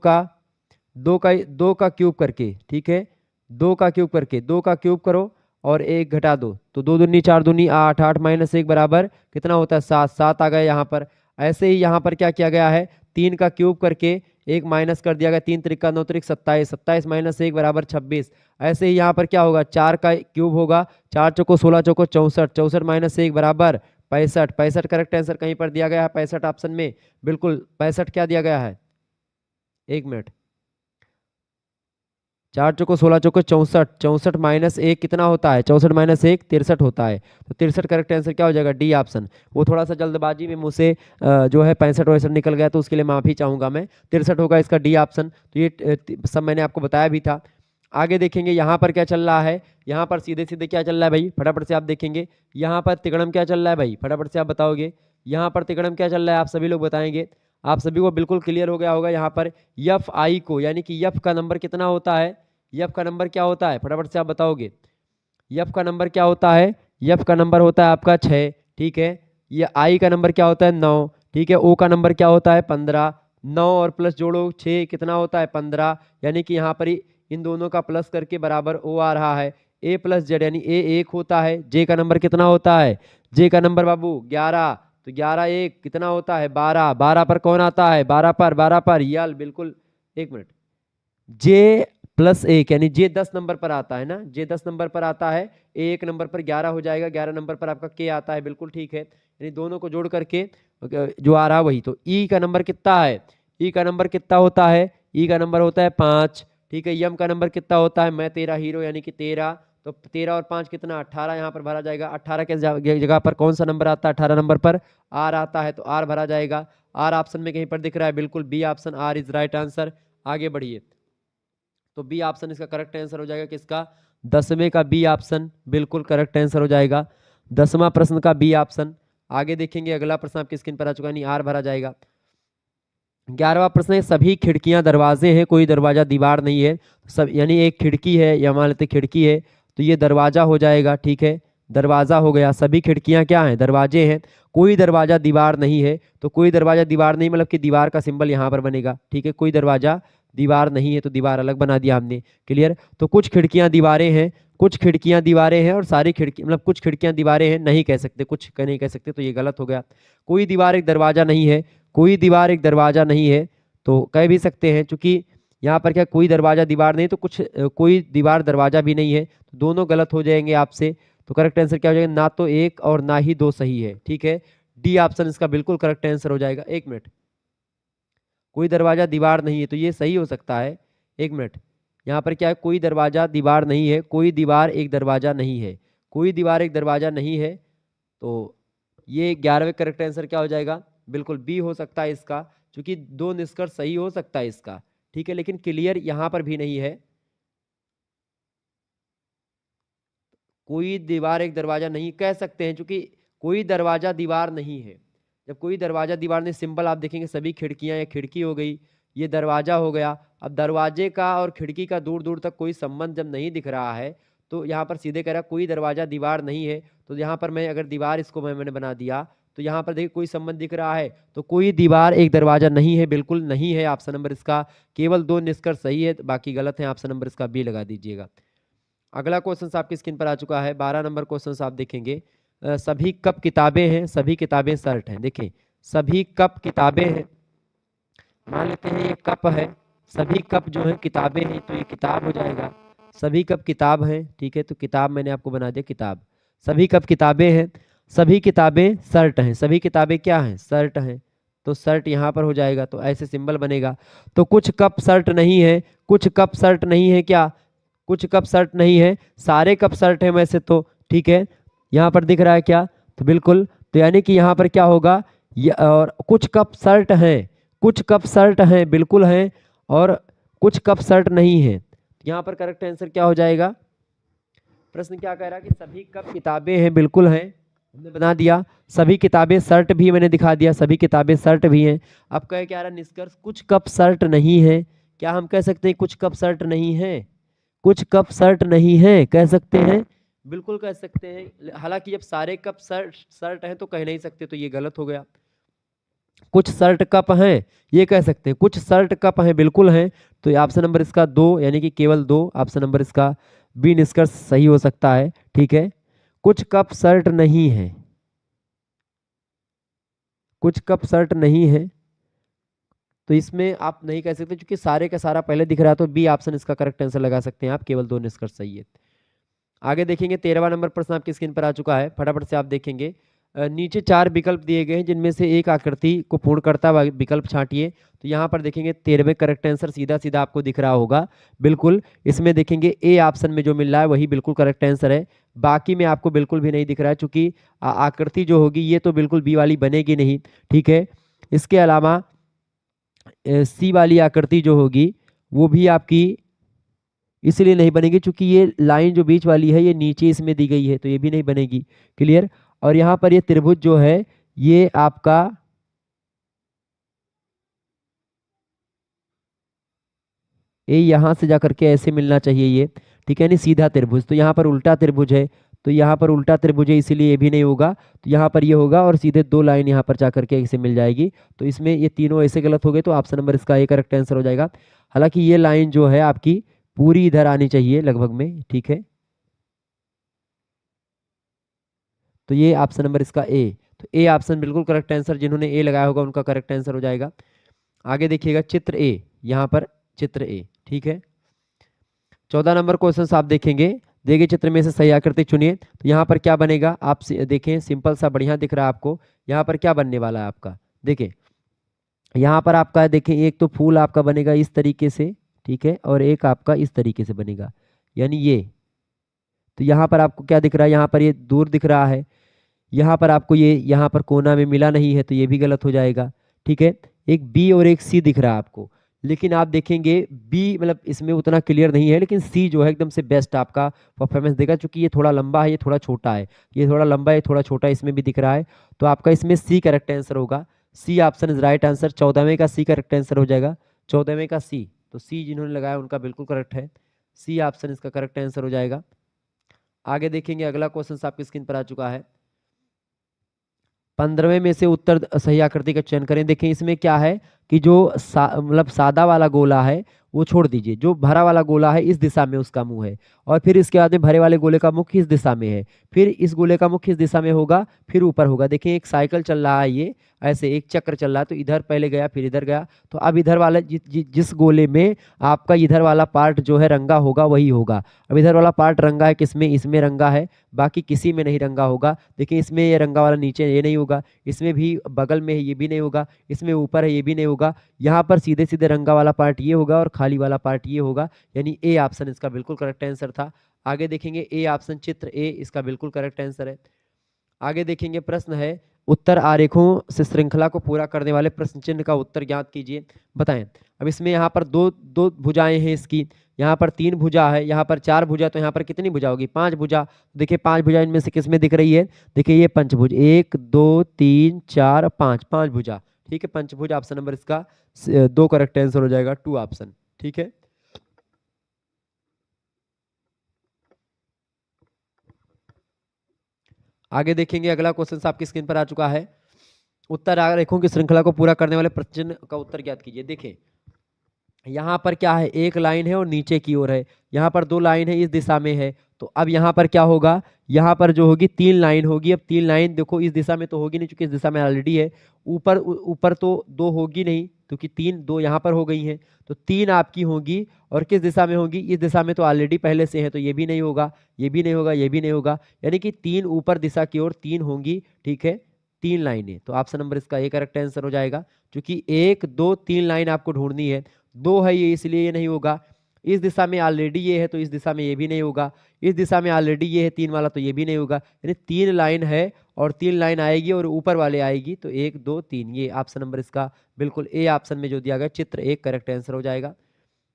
का क्यूब करके, ठीक है, 2 का क्यूब करके 2 का क्यूब करो और 1 घटा 2 तो 2 दूनी 4 दूनी 8, 8 माइनस 1 बराबर कितना होता है 7, 7 आ गया यहाँ पर। ऐसे ही यहाँ पर क्या किया गया है 3 का क्यूब करके 1 माइनस कर दिया गया, 3 त्रिका 9 त्रिक 27, 27 माइनस 1 बराबर 26। ऐसे ही यहाँ पर क्या होगा 4 का क्यूब होगा, 4 चौको 16 चौको 64, 64 माइनस 1 बराबर 65, 65 करेक्ट आंसर कहीं पर दिया गया है 65 ऑप्शन में, बिल्कुल 65 क्या दिया गया है, 1 मिनट, 4 चौको 16 चौको 64, 64 माइनस 1 कितना होता है, 64 माइनस 1 63 होता है, तो 63 करेक्ट आंसर क्या हो जाएगा डी ऑप्शन। वो थोड़ा सा जल्दबाजी में मुझसे जो है 65 वैसठ निकल गया, तो उसके लिए माफ़ी चाहूँगा मैं, 63 होगा इसका डी ऑप्शन। तो ये सब मैंने आपको बताया भी था। आगे देखेंगे यहाँ पर क्या चल रहा है, यहाँ पर सीधे सीधे क्या चल रहा है भाई, फटाफट से आप देखेंगे यहाँ पर तिगड़म क्या चल रहा है भाई, फटाफट से आप बताओगे यहाँ पर तिगड़म क्या चल रहा है, आप सभी लोग बताएंगे। आप सभी को बिल्कुल क्लियर हो गया होगा यहाँ पर यफ आई को, यानी कि यफ का नंबर कितना होता है, यफ का नंबर क्या होता है, फटाफट से आप बताओगे यफ का नंबर क्या होता है, यफ का नंबर होता है आपका 6, ठीक है। ये आई का नंबर क्या होता है 9, ठीक है। ओ का नंबर क्या होता है 15, 9 और प्लस जोड़ो 6 कितना होता है 15, यानी कि यहाँ पर इन दोनों का प्लस करके बराबर ओ आ रहा है, ए प्लस जेड यानी ए 1 होता है। जे का नंबर कितना होता है, जे का नंबर बाबू 11, तो 11 1 कितना होता है 12, 12 पर कौन आता है 12 पर यल, बिल्कुल 1 मिनट, जे प्लस 1 यानी जे 10 नंबर पर आता है ना, जे 10 नंबर पर आता है, ए 1 नंबर पर 11 हो जाएगा, 11 नंबर पर आपका के आता है, बिल्कुल ठीक है। यानी दोनों को जोड़ करके जो आ रहा वही, तो ई का नंबर कितना है, ई का नंबर कितना होता है, ई का नंबर होता है 5, ठीक है। यम का नंबर कितना होता है, मैं तेरा हीरो यानी कि 13, तो 13 और 5 कितना 18 यहाँ पर भरा जाएगा। 18 के जगह पर कौन सा नंबर आता है, 18 नंबर पर आर आता है, तो आर भरा जाएगा। आर ऑप्शन में कहीं पर दिख रहा है, बिल्कुल B option are is right answer. आगे बढ़िए, तो बी ऑप्शन इसका करेक्ट आंसर हो जाएगा किसका, 10वें का बी ऑप्शन बिल्कुल करेक्ट आंसर हो जाएगा, 10वां प्रश्न का बी ऑप्शन। आगे देखेंगे अगला प्रश्न आपकी स्क्रीन पर आ चुका है, नहीं आर भरा जाएगा। 11वां प्रश्न है सभी खिड़कियां दरवाजे हैं, कोई दरवाजा दीवार नहीं है, सब यानी एक खिड़की है या मान लेते खिड़की है, तो ये दरवाजा हो जाएगा, ठीक है। दरवाजा हो गया, सभी खिड़कियां क्या हैं दरवाजे हैं, कोई दरवाजा दीवार नहीं है, तो कोई दरवाजा दीवार नहीं मतलब कि दीवार का सिंबल यहाँ पर बनेगा, ठीक है। कोई दरवाजा दीवार नहीं है तो दीवार अलग बना दिया हमने, क्लियर। तो कुछ खिड़कियां दीवारें हैं, कुछ खिड़कियां दीवारें हैं और सारी खिड़की मतलब कुछ खिड़कियां दीवारें हैं नहीं कह सकते, कुछ नहीं कह सकते, तो ये गलत हो गया। कोई दीवार एक दरवाजा नहीं है, कोई दीवार एक दरवाजा नहीं है, तो कह भी सकते हैं क्योंकि यहाँ पर क्या कोई दरवाजा दीवार नहीं, तो कुछ कोई दीवार दरवाजा भी नहीं है, तो दोनों गलत हो जाएंगे आपसे। तो करेक्ट आंसर क्या हो जाएगा, ना तो एक और ना ही दो सही है, ठीक है। डी ऑप्शन इसका बिल्कुल करेक्ट आंसर हो जाएगा। 1 मिनट, कोई दरवाजा दीवार नहीं है तो ये सही हो सकता है। 1 मिनट, यहाँ पर क्या है कोई दरवाजा दीवार नहीं है, कोई दीवार एक दरवाजा नहीं है, कोई दीवार एक दरवाजा नहीं है, तो ये 11वें करेक्ट आंसर क्या हो जाएगा, बिल्कुल बी हो सकता है इसका, क्योंकि दो निष्कर्ष सही हो सकता है इसका, ठीक है। लेकिन क्लियर यहाँ पर भी नहीं है, कोई दीवार एक दरवाजा नहीं कह सकते हैं क्योंकि कोई दरवाजा दीवार नहीं है। जब कोई दरवाजा दीवार नहीं, सिंबल आप देखेंगे सभी खिड़कियां, या खिड़की हो गई, ये दरवाजा हो गया। अब दरवाजे का और खिड़की का दूर दूर तक कोई संबंध जब नहीं दिख रहा है, तो यहाँ पर सीधे कह रहा कोई दरवाजा दीवार नहीं है, तो यहाँ पर मैं अगर दीवार इसको मैंने बना दिया, तो यहाँ पर देखिए कोई संबंध दिख रहा है, तो कोई दीवार एक दरवाजा नहीं है, बिल्कुल नहीं है ऑप्शन नंबर इसका। केवल दो निष्कर्ष सही है, बाकी गलत है, ऑप्शन नंबर इसका बी लगा दीजिएगा। अगला क्वेश्चन आपकी स्क्रीन पर आ चुका है, 12 नंबर क्वेश्चन आप देखेंगे। सभी कप किताबें हैं, सभी किताबें शर्ट हैं। देखें सभी कप किताबें हैं, मान लेते हैं ये कप है, सभी कप जो है किताबें हैं, तो ये किताब हो जाएगा। सभी कप किताब हैं, ठीक है, तो किताब मैंने आपको बना दिया किताब। सभी कप किताबें हैं, सभी किताबें शर्ट हैं, सभी किताबें क्या हैं शर्ट हैं, तो शर्ट यहाँ पर हो जाएगा, तो ऐसे सिंबल बनेगा। तो कुछ कप शर्ट नहीं है, कुछ कप शर्ट नहीं है क्या, कुछ कप शर्ट नहीं है, सारे कप शर्ट है वैसे तो, ठीक है। यहाँ पर दिख रहा है क्या, तो बिल्कुल, तो यानी कि यहाँ पर क्या होगा, और कुछ कप शर्ट हैं, कुछ कप शर्ट हैं बिल्कुल हैं, और कुछ कप शर्ट नहीं है, यहाँ पर करेक्ट आंसर क्या हो जाएगा। प्रश्न क्या कह रहा है कि सभी कप किताबें हैं, बिल्कुल हैं, हमने बना दिया। सभी किताबें शर्ट भी मैंने दिखा दिया, सभी किताबें शर्ट भी हैं। अब कह क्या रहा निष्कर्ष, कुछ कप शर्ट नहीं है, क्या हम कह सकते हैं कुछ कप शर्ट नहीं है, कुछ कप शर्ट नहीं है कह सकते हैं, बिल्कुल कह सकते हैं। हालांकि जब सारे कप शर्ट शर्ट हैं तो कह नहीं सकते, तो ये गलत हो गया। कुछ शर्ट कप हैं ये कह सकते हैं, कुछ शर्ट कप हैं बिल्कुल हैं, तो ऑप्शन नंबर इसका 2 यानी कि केवल 2, ऑप्शन नंबर इसका बी निष्कर्ष सही हो सकता है। ठीक है, कुछ कप शर्ट नहीं है, कुछ कप शर्ट नहीं है, तो इसमें आप नहीं कह सकते क्योंकि सारे का सारा पहले दिख रहा है, तो बी ऑप्शन इसका करेक्ट आंसर लगा सकते हैं आप, केवल दो निष्कर्ष सही है। आगे देखेंगे 13वां नंबर प्रश्न आपकी स्क्रीन पर आ चुका है, फटाफट से आप देखेंगे। नीचे चार विकल्प दिए गए हैं जिनमें से एक आकृति को पूर्ण करता हुआ विकल्प छांटिए। तो यहाँ पर देखेंगे 13वें करेक्ट आंसर सीधा सीधा आपको दिख रहा होगा, बिल्कुल इसमें देखेंगे ए ऑप्शन में जो मिल रहा है वही बिल्कुल करेक्ट आंसर है। बाकी में आपको बिल्कुल भी नहीं दिख रहा है, चूंकि आकृति जो होगी ये तो बिल्कुल बी वाली बनेगी नहीं। ठीक है, इसके अलावा सी वाली आकृति जो होगी वो भी आपकी इसलिए नहीं बनेगी क्योंकि ये लाइन जो बीच वाली है ये नीचे इसमें दी गई है, तो ये भी नहीं बनेगी। क्लियर। और यहाँ पर ये त्रिभुज जो है ये आपका ये यहाँ से जाकर के ऐसे मिलना चाहिए ये, ठीक है, नहीं सीधा त्रिभुज, तो यहाँ पर उल्टा त्रिभुज है, तो यहाँ पर उल्टा त्रिभुज है इसीलिए ये भी नहीं होगा। तो यहाँ पर ये होगा और सीधे दो लाइन यहाँ पर जाकर के ऐसे मिल जाएगी, तो इसमें ये तीनों ऐसे गलत हो गए, तो ऑप्शन नंबर इसका ए करेक्ट आंसर हो जाएगा। हालांकि ये लाइन जो है आपकी पूरी इधर आनी चाहिए लगभग में। ठीक है, तो ये ऑप्शन नंबर इसका ए, तो ए ऑप्शन बिल्कुल करेक्ट आंसर, जिन्होंने ए लगाया होगा उनका करेक्ट आंसर हो जाएगा। आगे देखिएगा चित्र ए, यहाँ पर चित्र ए। ठीक है, 14 नंबर क्वेश्चन आप देखेंगे, देखिए चित्र में से सही आकृति चुनिए। तो यहाँ पर क्या बनेगा आप देखें, सिंपल सा बढ़िया दिख रहा है आपको। यहाँ पर क्या बनने वाला है आपका, देखिए यहाँ पर आपका देखें एक तो फूल आपका बनेगा इस तरीके से, ठीक है, और एक आपका इस तरीके से बनेगा, यानी ये। तो यहाँ पर आपको क्या दिख रहा है, यहाँ पर ये दूर दिख रहा है, यहाँ पर आपको ये यहाँ पर कोना में मिला नहीं है, तो ये भी गलत हो जाएगा। ठीक है, एक बी और एक सी दिख रहा है आपको, लेकिन आप देखेंगे बी मतलब इसमें उतना क्लियर नहीं है, लेकिन सी जो है एकदम से बेस्ट आपका परफॉर्मेंस देगा, क्योंकि ये थोड़ा लंबा है ये थोड़ा छोटा है, ये थोड़ा लंबा है थोड़ा छोटा है, इसमें भी दिख रहा है। तो आपका इसमें सी करेक्ट आंसर होगा, C option is right answer. 14वें का सी करेक्ट आंसर हो जाएगा, 14वें का सी, तो सी जिन्होंने लगाया उनका बिल्कुल करेक्ट है, सी ऑप्शन इसका करेक्ट आंसर हो जाएगा। आगे देखेंगे अगला क्वेश्चन आपकी स्क्रीन पर आ चुका है, 15वें में से उत्तर सही आकृति का चयन करें। देखें इसमें क्या है कि जो मतलब सादा वाला गोला है वो छोड़ दीजिए, जो भरा वाला गोला है इस दिशा में उसका मुंह है, और फिर इसके बाद में भरे वाले गोले का मुख इस दिशा में है, फिर इस गोले का मुख इस दिशा में होगा, फिर ऊपर होगा। देखिए एक साइकिल चल रहा है, ये ऐसे एक चक्र चल रहा है, तो इधर पहले गया फिर इधर गया, तो अब इधर वाला जिस गोले में आपका इधर वाला पार्ट जो है रंगा होगा वही होगा। अब इधर वाला पार्ट रंगा है किसमें, इसमें रंगा है, बाकी किसी में नहीं रंगा होगा। देखिए इसमें ये रंगा वाला नीचे ये नहीं होगा, इसमें भी बगल में है ये भी नहीं होगा, इसमें ऊपर है ये भी नहीं होगा, यहाँ पर सीधे सीधे रंगा वाला पार्ट ये होगा और खाली वाला पार्ट ये होगा, यानी ए ऑप्शन इसका बिल्कुल करेक्ट आंसर था। आगे देखेंगे ए ऑप्शन चित्र ए इसका बिल्कुल करेक्ट आंसर है। आगे देखेंगे प्रश्न है, उत्तर आरेखों से श्रृंखला को पूरा करने वाले प्रश्न चिन्ह का उत्तर ज्ञात कीजिए, बताएं। अब इसमें यहाँ पर दो दो भुजाएं हैं इसकी, यहाँ पर तीन भुजा है, यहाँ पर चार भुजा, तो यहाँ पर कितनी भुजा होगी, पांच भुजा। देखिए पांच भुजा इनमें से किसमें दिख रही है, देखिए ये पंचभुज, एक दो तीन चार पांच, पांच भुजा। ठीक है, पंचभुज ऑप्शन नंबर इसका दो करेक्ट आंसर हो जाएगा, टू ऑप्शन। ठीक है, आगे देखेंगे अगला क्वेश्चन आपकी स्क्रीन पर आ चुका है, उत्तर आरेखों की श्रृंखला को पूरा करने वाले प्रश्न का उत्तर ज्ञात कीजिए। देखिए यहाँ पर क्या है, एक लाइन है और नीचे की ओर है, यहाँ पर दो लाइन है इस दिशा में है, तो अब यहाँ पर क्या होगा, यहाँ पर जो होगी तीन लाइन होगी। अब तीन लाइन देखो इस दिशा में तो होगी नहीं, क्योंकि इस दिशा में ऑलरेडी है, ऊपर ऊपर तो दो होगी नहीं, क्योंकि तीन दो यहाँ पर हो गई हैं, तो तीन आपकी होगी, और किस दिशा में होगी, इस दिशा में तो ऑलरेडी पहले से है, तो ये भी नहीं होगा, ये भी नहीं होगा, ये भी नहीं होगा, यानी कि तीन ऊपर दिशा की ओर तीन होंगी। ठीक है, तीन लाइनें, तो ऑप्शन नंबर इसका ए करेक्ट आंसर हो जाएगा, क्योंकि एक दो तीन लाइन आपको ढूंढनी है, दो है ये इसलिए ये नहीं होगा, इस दिशा में ऑलरेडी ये है तो इस दिशा में ये भी नहीं होगा, इस दिशा में ऑलरेडी ये है तीन वाला, तो ये भी नहीं होगा, यानी तीन लाइन है और तीन लाइन आएगी और ऊपर वाले आएगी, तो एक दो तीन, ये ऑप्शन नंबर इसका बिल्कुल ए ऑप्शन में जो दिया गया चित्र एक करेक्ट आंसर हो जाएगा।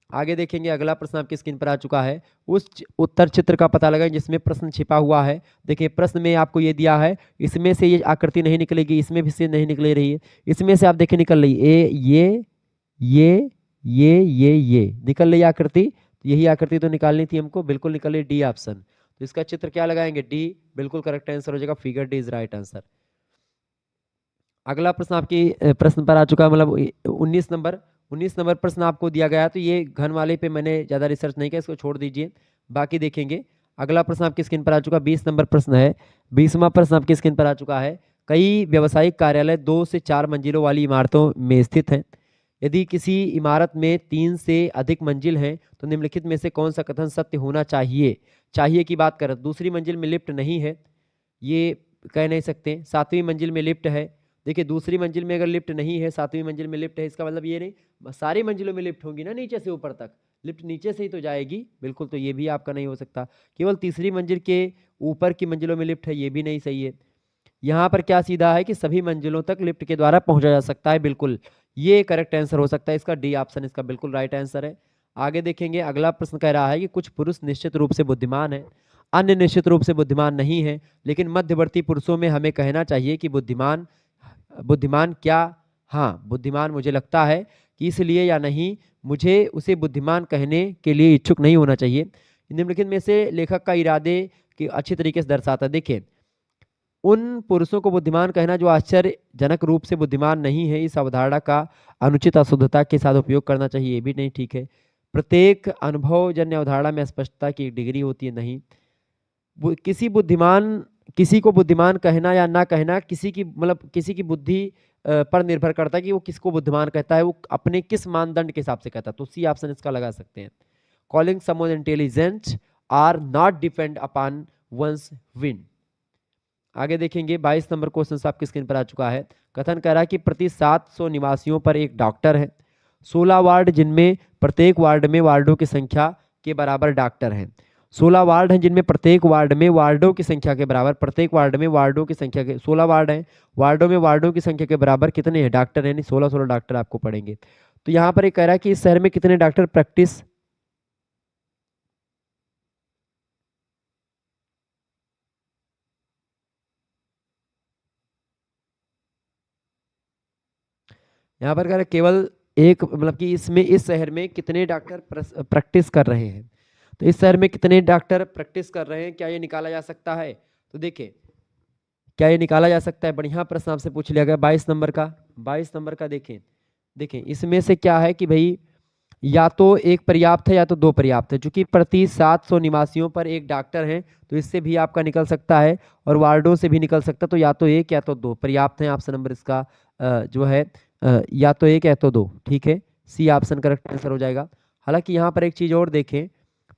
आगे देखेंगे अगला प्रश्न आपकी स्क्रीन पर आ चुका है, उस उत्तर चित्र का पता लगाएं जिसमें प्रश्न छिपा हुआ है। देखिए प्रश्न में आपको ये दिया है, इसमें से ये आकृति नहीं निकलेगी, इसमें भी से नहीं निकल रही है, इसमें से आप देखिए निकल रही ए ये ये निकल रही आकृति, यही आकृति तो निकालनी थी हमको, बिल्कुल निकल रही डी ऑप्शन। तो इसका चित्र क्या लगाएंगे, डी, बिल्कुल करेक्ट आंसर हो जाएगा, figure D is right answer. अगला प्रश्न आपकी प्रश्न पर आ चुका है, मतलब 19 नंबर प्रश्न आपको दिया गया है, तो ये घन वाले पे मैंने ज़्यादा रिसर्च नहीं किया, इसको छोड़ दीजिए। बाकी देखेंगे। अगला प्रश्न आपकी स्क्रीन पर आ चुका, 20 नंबर प्रश्न है। 20वां प्रश्न आपकी स्क्रीन पर आ चुका है। कई व्यावसायिक कार्यालय 2 से 4 मंजिलों वाली इमारतों में स्थित हैं। यदि किसी इमारत में 3 से अधिक मंजिल हैं तो निम्नलिखित में से कौन सा कथन सत्य होना चाहिए। चाहिए की बात करें, दूसरी मंजिल में लिफ्ट नहीं है, ये कह नहीं सकते। 7वीं मंजिल में लिफ्ट है, देखिए दूसरी मंजिल में अगर लिफ्ट नहीं है, 7वीं मंजिल में लिफ्ट है, इसका मतलब ये नहीं सारी मंजिलों में लिफ्ट होगी ना, नीचे से ऊपर तक लिफ्ट नीचे से ही तो जाएगी, बिल्कुल, तो ये भी आपका नहीं हो सकता। केवल तीसरी मंजिल के ऊपर की मंजिलों में लिफ्ट है, ये भी नहीं सही है। यहाँ पर क्या सीधा है कि सभी मंजिलों तक लिफ्ट के द्वारा पहुंचा जा सकता है, बिल्कुल ये करेक्ट आंसर हो सकता है, इसका डी ऑप्शन इसका बिल्कुल राइट आंसर है। आगे देखेंगे, अगला प्रश्न कह रहा है कि कुछ पुरुष निश्चित रूप से बुद्धिमान है, अन्य निश्चित रूप से बुद्धिमान नहीं है, लेकिन मध्यवर्ती पुरुषों में हमें कहना चाहिए कि बुद्धिमान बुद्धिमान क्या। हाँ, बुद्धिमान मुझे लगता है कि इसलिए या नहीं, मुझे उसे बुद्धिमान कहने के लिए इच्छुक नहीं होना चाहिए। निम्नलिखित में से लेखक का इरादे कि अच्छी तरीके से दर्शाता है। देखिए, उन पुरुषों को बुद्धिमान कहना जो आश्चर्यजनक रूप से बुद्धिमान नहीं है, इस अवधारणा का अनुचित अशुद्धता के साथ उपयोग करना चाहिए, ये भी नहीं ठीक है। प्रत्येक अनुभवजन्य अवधारणा में स्पष्टता की एक डिग्री होती है, नहीं। किसी को बुद्धिमान कहना या ना कहना किसी की मतलब किसी की बुद्धि पर निर्भर करता है कि वो किसको बुद्धिमान कहता है, वो अपने किस मानदंड के हिसाब से कहता है, तो सी ऑप्शन इसका लगा सकते हैं। Calling someone intelligent or not depend upon one's win. आगे देखेंगे, 22 नंबर क्वेश्चन आपकी स्क्रीन पर आ चुका है। कथन कह रहा है कि प्रति 700 निवासियों पर एक डॉक्टर है। 16 वार्ड जिनमें प्रत्येक वार्ड में वार्डों की संख्या के बराबर डॉक्टर हैं। 16 वार्ड हैं जिनमें प्रत्येक वार्ड में वार्डों की संख्या के बराबर, प्रत्येक वार्ड में वार्डों की संख्या के 16 वार्ड हैं, वार्डों में वार्डों की संख्या के बराबर कितने हैं डॉक्टर, यानी 16 डॉक्टर आपको पड़ेंगे। तो यहाँ पर एक कह रहा है कि इस शहर में कितने डॉक्टर प्रैक्टिस यहाँ पर कह रहा है केवल एक, मतलब कि इसमें इस शहर में कितने डॉक्टर प्रैक्टिस कर रहे हैं। तो इस शहर में कितने डॉक्टर प्रैक्टिस कर रहे हैं, क्या ये निकाला जा सकता है। तो देखिए, क्या ये निकाला जा सकता है, बढ़िया प्रश्न आपसे पूछ लिया गया 22 नंबर का। 22 नंबर का देखें, देखें इसमें से क्या है कि भाई या तो एक पर्याप्त है या तो दो पर्याप्त है, चूंकि प्रति 700 निवासियों पर एक डॉक्टर है तो इससे भी आपका निकल सकता है और वार्डों से भी निकल सकता है, तो या तो एक या तो दो पर्याप्त है। ऑप्शन नंबर इसका जो है या तो एक या तो दो, ठीक है, सी ऑप्शन करेक्ट आंसर हो जाएगा। हालांकि यहाँ पर एक चीज़ और देखें,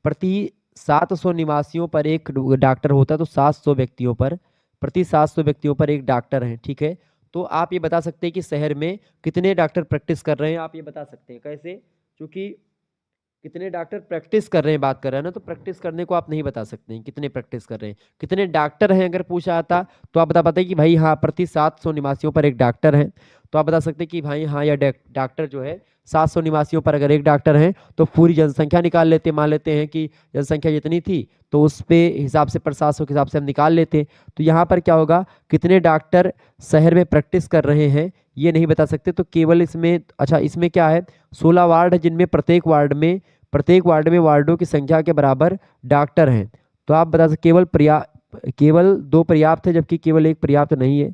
प्रति 700 निवासियों पर एक डॉक्टर होता है, तो 700 व्यक्तियों पर प्रति 700 व्यक्तियों पर एक डॉक्टर है, ठीक है। तो आप ये बता सकते हैं कि शहर में कितने डॉक्टर प्रैक्टिस कर रहे हैं, आप ये बता सकते हैं कैसे, क्योंकि कितने डॉक्टर प्रैक्टिस कर रहे हैं बात कर रहे हैं ना, तो प्रैक्टिस करने को आप नहीं बता सकते हैं कितने प्रैक्टिस कर रहे हैं, कितने डॉक्टर हैं अगर पूछा जाता तो आप बता पाते कि भाई हाँ प्रति 700 निवासियों पर एक डॉक्टर है, तो आप बता सकते हैं कि भाई हाँ यह डॉक्टर जो है 700 निवासियों पर अगर एक डॉक्टर है तो पूरी जनसंख्या निकाल लेते, मान लेते हैं कि जनसंख्या जितनी थी तो उस पे हिसाब से पर 700 के हिसाब से हम निकाल लेते। तो यहाँ पर क्या होगा, कितने डॉक्टर शहर में प्रैक्टिस कर रहे हैं ये नहीं बता सकते, तो केवल इसमें अच्छा इसमें क्या है 16 वार्ड है जिनमें प्रत्येक वार्ड में वार्डों की संख्या के बराबर डॉक्टर हैं, तो आप बता सकते केवल दो पर्याप्त है जबकि केवल एक पर्याप्त नहीं है,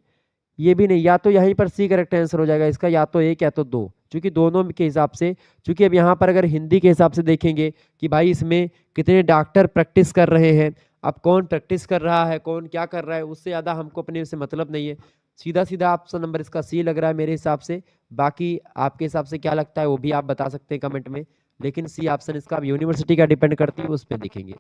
ये भी नहीं, या तो यहीं पर सी करेक्ट आंसर हो जाएगा इसका, या तो एक या तो दो, क्योंकि दोनों के हिसाब से, क्योंकि अब यहाँ पर अगर हिंदी के हिसाब से देखेंगे कि भाई इसमें कितने डॉक्टर प्रैक्टिस कर रहे हैं, अब कौन प्रैक्टिस कर रहा है कौन क्या कर रहा है उससे ज़्यादा हमको अपने से मतलब नहीं है, सीधा सीधा ऑप्शन नंबर इसका सी लग रहा है मेरे हिसाब से। बाकी आपके हिसाब से क्या लगता है वो भी आप बता सकते हैं कमेंट में, लेकिन सी ऑप्शन इसका यूनिवर्सिटी का डिपेंड करती है, उस पर देखेंगे।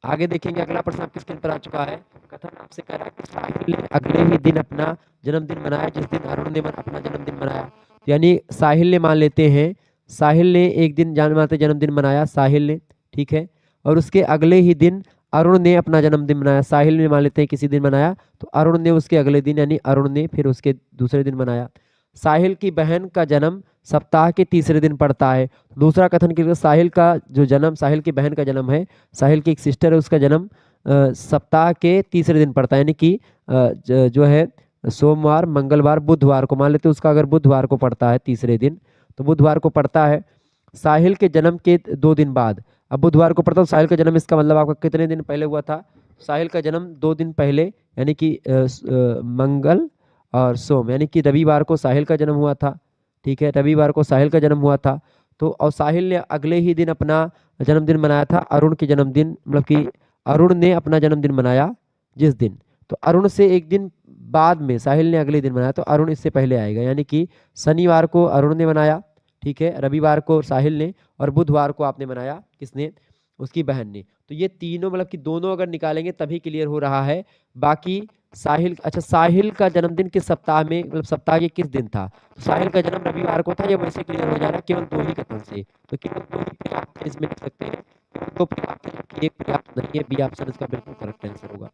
आगे देखेंगे, अगला प्रश्न आपकी स्क्रीन पर आ चुका है। कथन आपसे कह रहा है कि साहिल ने अगले ही दिन अपना जन्मदिन मनाया जिस दिन अरुण ने अपना जन्मदिन मनाया, यानी साहिल ने, मान लेते हैं साहिल ने एक दिन मानते जन्मदिन मनाया साहिल ने, ठीक है, और उसके अगले ही दिन अरुण ने अपना जन्मदिन मनाया, साहिल ने मान लेते हैं किसी दिन मनाया तो अरुण ने उसके अगले दिन यानी अरुण ने फिर उसके दूसरे दिन मनाया। साहिल की बहन का जन्म सप्ताह के तीसरे दिन पड़ता है। दूसरा कथन कि साहिल का जो जन्म, साहिल की बहन का जन्म है, साहिल की एक सिस्टर है, उसका जन्म सप्ताह के तीसरे दिन पड़ता है, यानी कि जो है सोमवार मंगलवार बुधवार को, मान लेते हैं उसका अगर बुधवार को पड़ता है तीसरे दिन तो बुधवार को पड़ता है साहिल के जन्म के 2 दिन बाद। अब बुधवार को पड़ता है साहिल का जन्म, इसका मतलब आपका कितने दिन पहले हुआ था, साहिल का जन्म 2 दिन पहले यानी कि मंगल और सोम, यानी कि रविवार को साहिल का जन्म हुआ था, ठीक है, रविवार को साहिल का जन्म हुआ था, तो और साहिल ने अगले ही दिन अपना जन्मदिन मनाया था, अरुण के जन्मदिन मतलब कि अरुण ने अपना जन्मदिन मनाया जिस दिन, तो अरुण से एक दिन बाद में साहिल ने अगले दिन मनाया, तो अरुण इससे पहले आएगा, यानी कि शनिवार को अरुण ने मनाया, ठीक है, रविवार को साहिल ने, और बुधवार को आपने मनाया किसने, उसकी बहन ने। तो ये तीनों मतलब कि दोनों अगर निकालेंगे तभी क्लियर हो रहा है। बाकी साहिल, अच्छा साहिल का जन्मदिन किस सप्ताह में, मतलब सप्ताह के किस दिन था, तो साहिल का जन्म रविवार को था, ये वैसे क्लियर हो जा रहा है केवल दो ही कथन से, तो केवल दो ही पर्याप्त है, इसमें लिख सकते हैं केवल दो पर्याप्त है, जबकि एक पर्याप्त नहीं है। बी ऑप्शन इसका बिल्कुल करेक्ट आंसर होगा।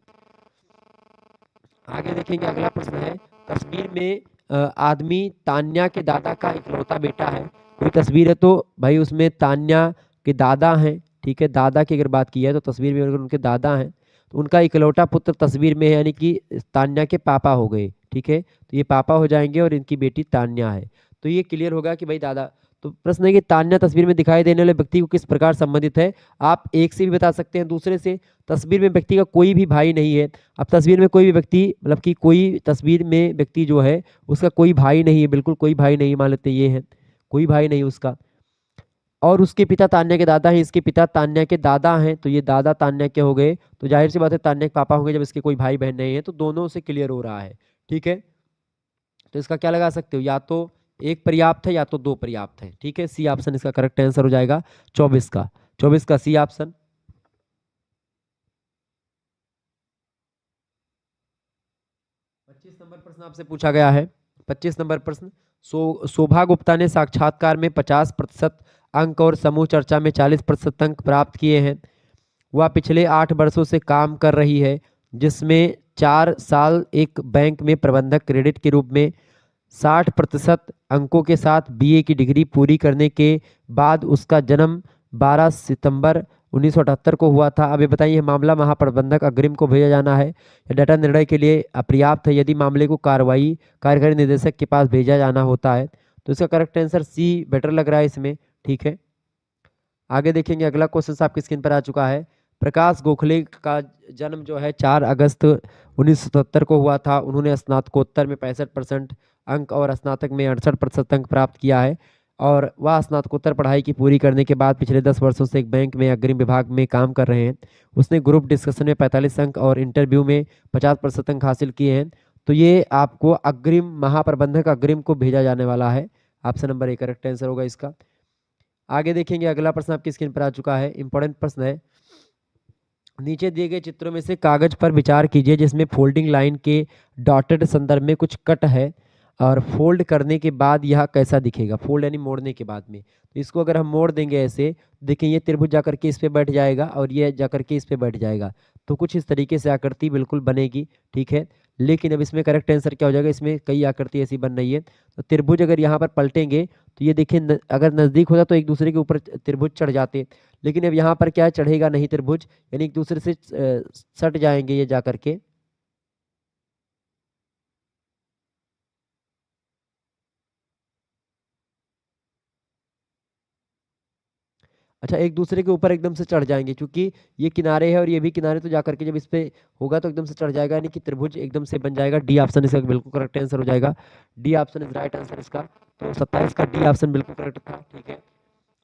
आगे देखेंगे, अगला प्रश्न है, तस्वीर में आदमी तान्या के दादा का इकलौता बेटा है, कोई तस्वीर है तो भाई उसमें तान्या के दादा हैं, ठीक है, दादा की अगर बात की है तो तस्वीर में अगर उनके दादा हैं तो उनका इकलौता पुत्र तस्वीर में है, यानी कि तान्या के पापा हो गए, ठीक है, तो ये पापा हो जाएंगे और इनकी बेटी तान्या है, तो ये क्लियर होगा कि भाई दादा। तो प्रश्न है कि तान्या तस्वीर में दिखाई देने वाले व्यक्ति को किस प्रकार संबंधित है, आप एक से भी बता सकते हैं, दूसरे से। तस्वीर में व्यक्ति का कोई भी भाई नहीं है, अब तस्वीर में कोई भी व्यक्ति मतलब कि कोई तस्वीर में व्यक्ति जो है उसका कोई भाई नहीं है, बिल्कुल कोई भाई नहीं, मान लेते ये है कोई भाई नहीं उसका, और उसके पिता तान्या के दादा हैं, इसके पिता तान्या के दादा हैं, तो ये दादा तान्या के हो गए, तो जाहिर सी बात है तान्या के पापा होंगे जब इसके कोई भाई बहन नहीं है, तो दोनों से क्लियर हो रहा है, ठीक है। तो इसका क्या लगा सकते हो, या तो एक पर्याप्त है या तो दो पर्याप्त है, ठीक है, सी ऑप्शन इसका करेक्ट आंसर हो जाएगा 24 का, 24 का सी ऑप्शन। 25 नंबर प्रश्न आपसे पूछा गया है, 25 नंबर प्रश्न, शोभा गुप्ता ने साक्षात्कार में 50% अंक और समूह चर्चा में 40% अंक प्राप्त किए हैं। वह पिछले 8 वर्षों से काम कर रही है, जिसमें 4 साल एक बैंक में प्रबंधक क्रेडिट के रूप में 60% अंकों के साथ बीए की डिग्री पूरी करने के बाद उसका जन्म 12 सितंबर 1978 को हुआ था। अब ये बताइए, मामला महाप्रबंधक अग्रिम को भेजा जाना है या डाटा निर्णय के लिए अपर्याप्त है, यदि मामले को कार्रवाई कार्यकारी निदेशक के पास भेजा जाना होता है, तो इसका करेक्ट आंसर सी बेटर लग रहा है इसमें, ठीक है। आगे देखेंगे, अगला क्वेश्चन आपकी स्क्रीन पर आ चुका है। प्रकाश गोखले का जन्म जो है 4 अगस्त 1977 को हुआ था। उन्होंने स्नातकोत्तर में 65% अंक और स्नातक में 68% अंक प्राप्त किया है, और वह स्नातकोत्तर पढ़ाई की पूरी करने के बाद पिछले 10 वर्षों से एक बैंक में अग्रिम विभाग में काम कर रहे हैं। उसने ग्रुप डिस्कशन में 45 अंक और इंटरव्यू में 50% अंक हासिल किए हैं। तो ये आपको अग्रिम महाप्रबंधक अग्रिम को भेजा जाने वाला है, option number A correct answer होगा इसका। आगे देखेंगे, अगला प्रश्न आपकी स्क्रीन पर आ चुका है, इंपॉर्टेंट प्रश्न है। नीचे दिए गए चित्रों में से कागज पर विचार कीजिए जिसमें फोल्डिंग लाइन के डॉटेड संदर्भ में कुछ कट है, और फोल्ड करने के बाद यह कैसा दिखेगा, फोल्ड यानी मोड़ने के बाद में, तो इसको अगर हम मोड़ देंगे ऐसे, देखिए ये त्रिभुज जाकर के इस पे बैठ जाएगा और ये जाकर के इस पे बैठ जाएगा, तो कुछ इस तरीके से आकृति बिल्कुल बनेगी, ठीक है। लेकिन अब इसमें करेक्ट आंसर क्या हो जाएगा, इसमें कई आकृति ऐसी बन रही है, तो त्रिभुज अगर यहाँ पर पलटेंगे तो ये देखिए अगर नज़दीक होता तो एक दूसरे के ऊपर त्रिभुज चढ़ जाते, लेकिन अब यहाँ पर क्या है, चढ़ेगा नहीं त्रिभुज, यानी एक दूसरे से सट जाएंगे ये जा करके। अच्छा, एक दूसरे के ऊपर एकदम से चढ़ जाएंगे, क्योंकि ये किनारे है और ये भी किनारे, तो जाकर के जब इस पे होगा तो एकदम से चढ़ जाएगा, यानी कि त्रिभुज एकदम से बन जाएगा। डी ऑप्शन इसका बिल्कुल करेक्ट आंसर हो जाएगा, D option is right answer इसका, तो 27 का डी ऑप्शन बिल्कुल करेक्ट था, ठीक है।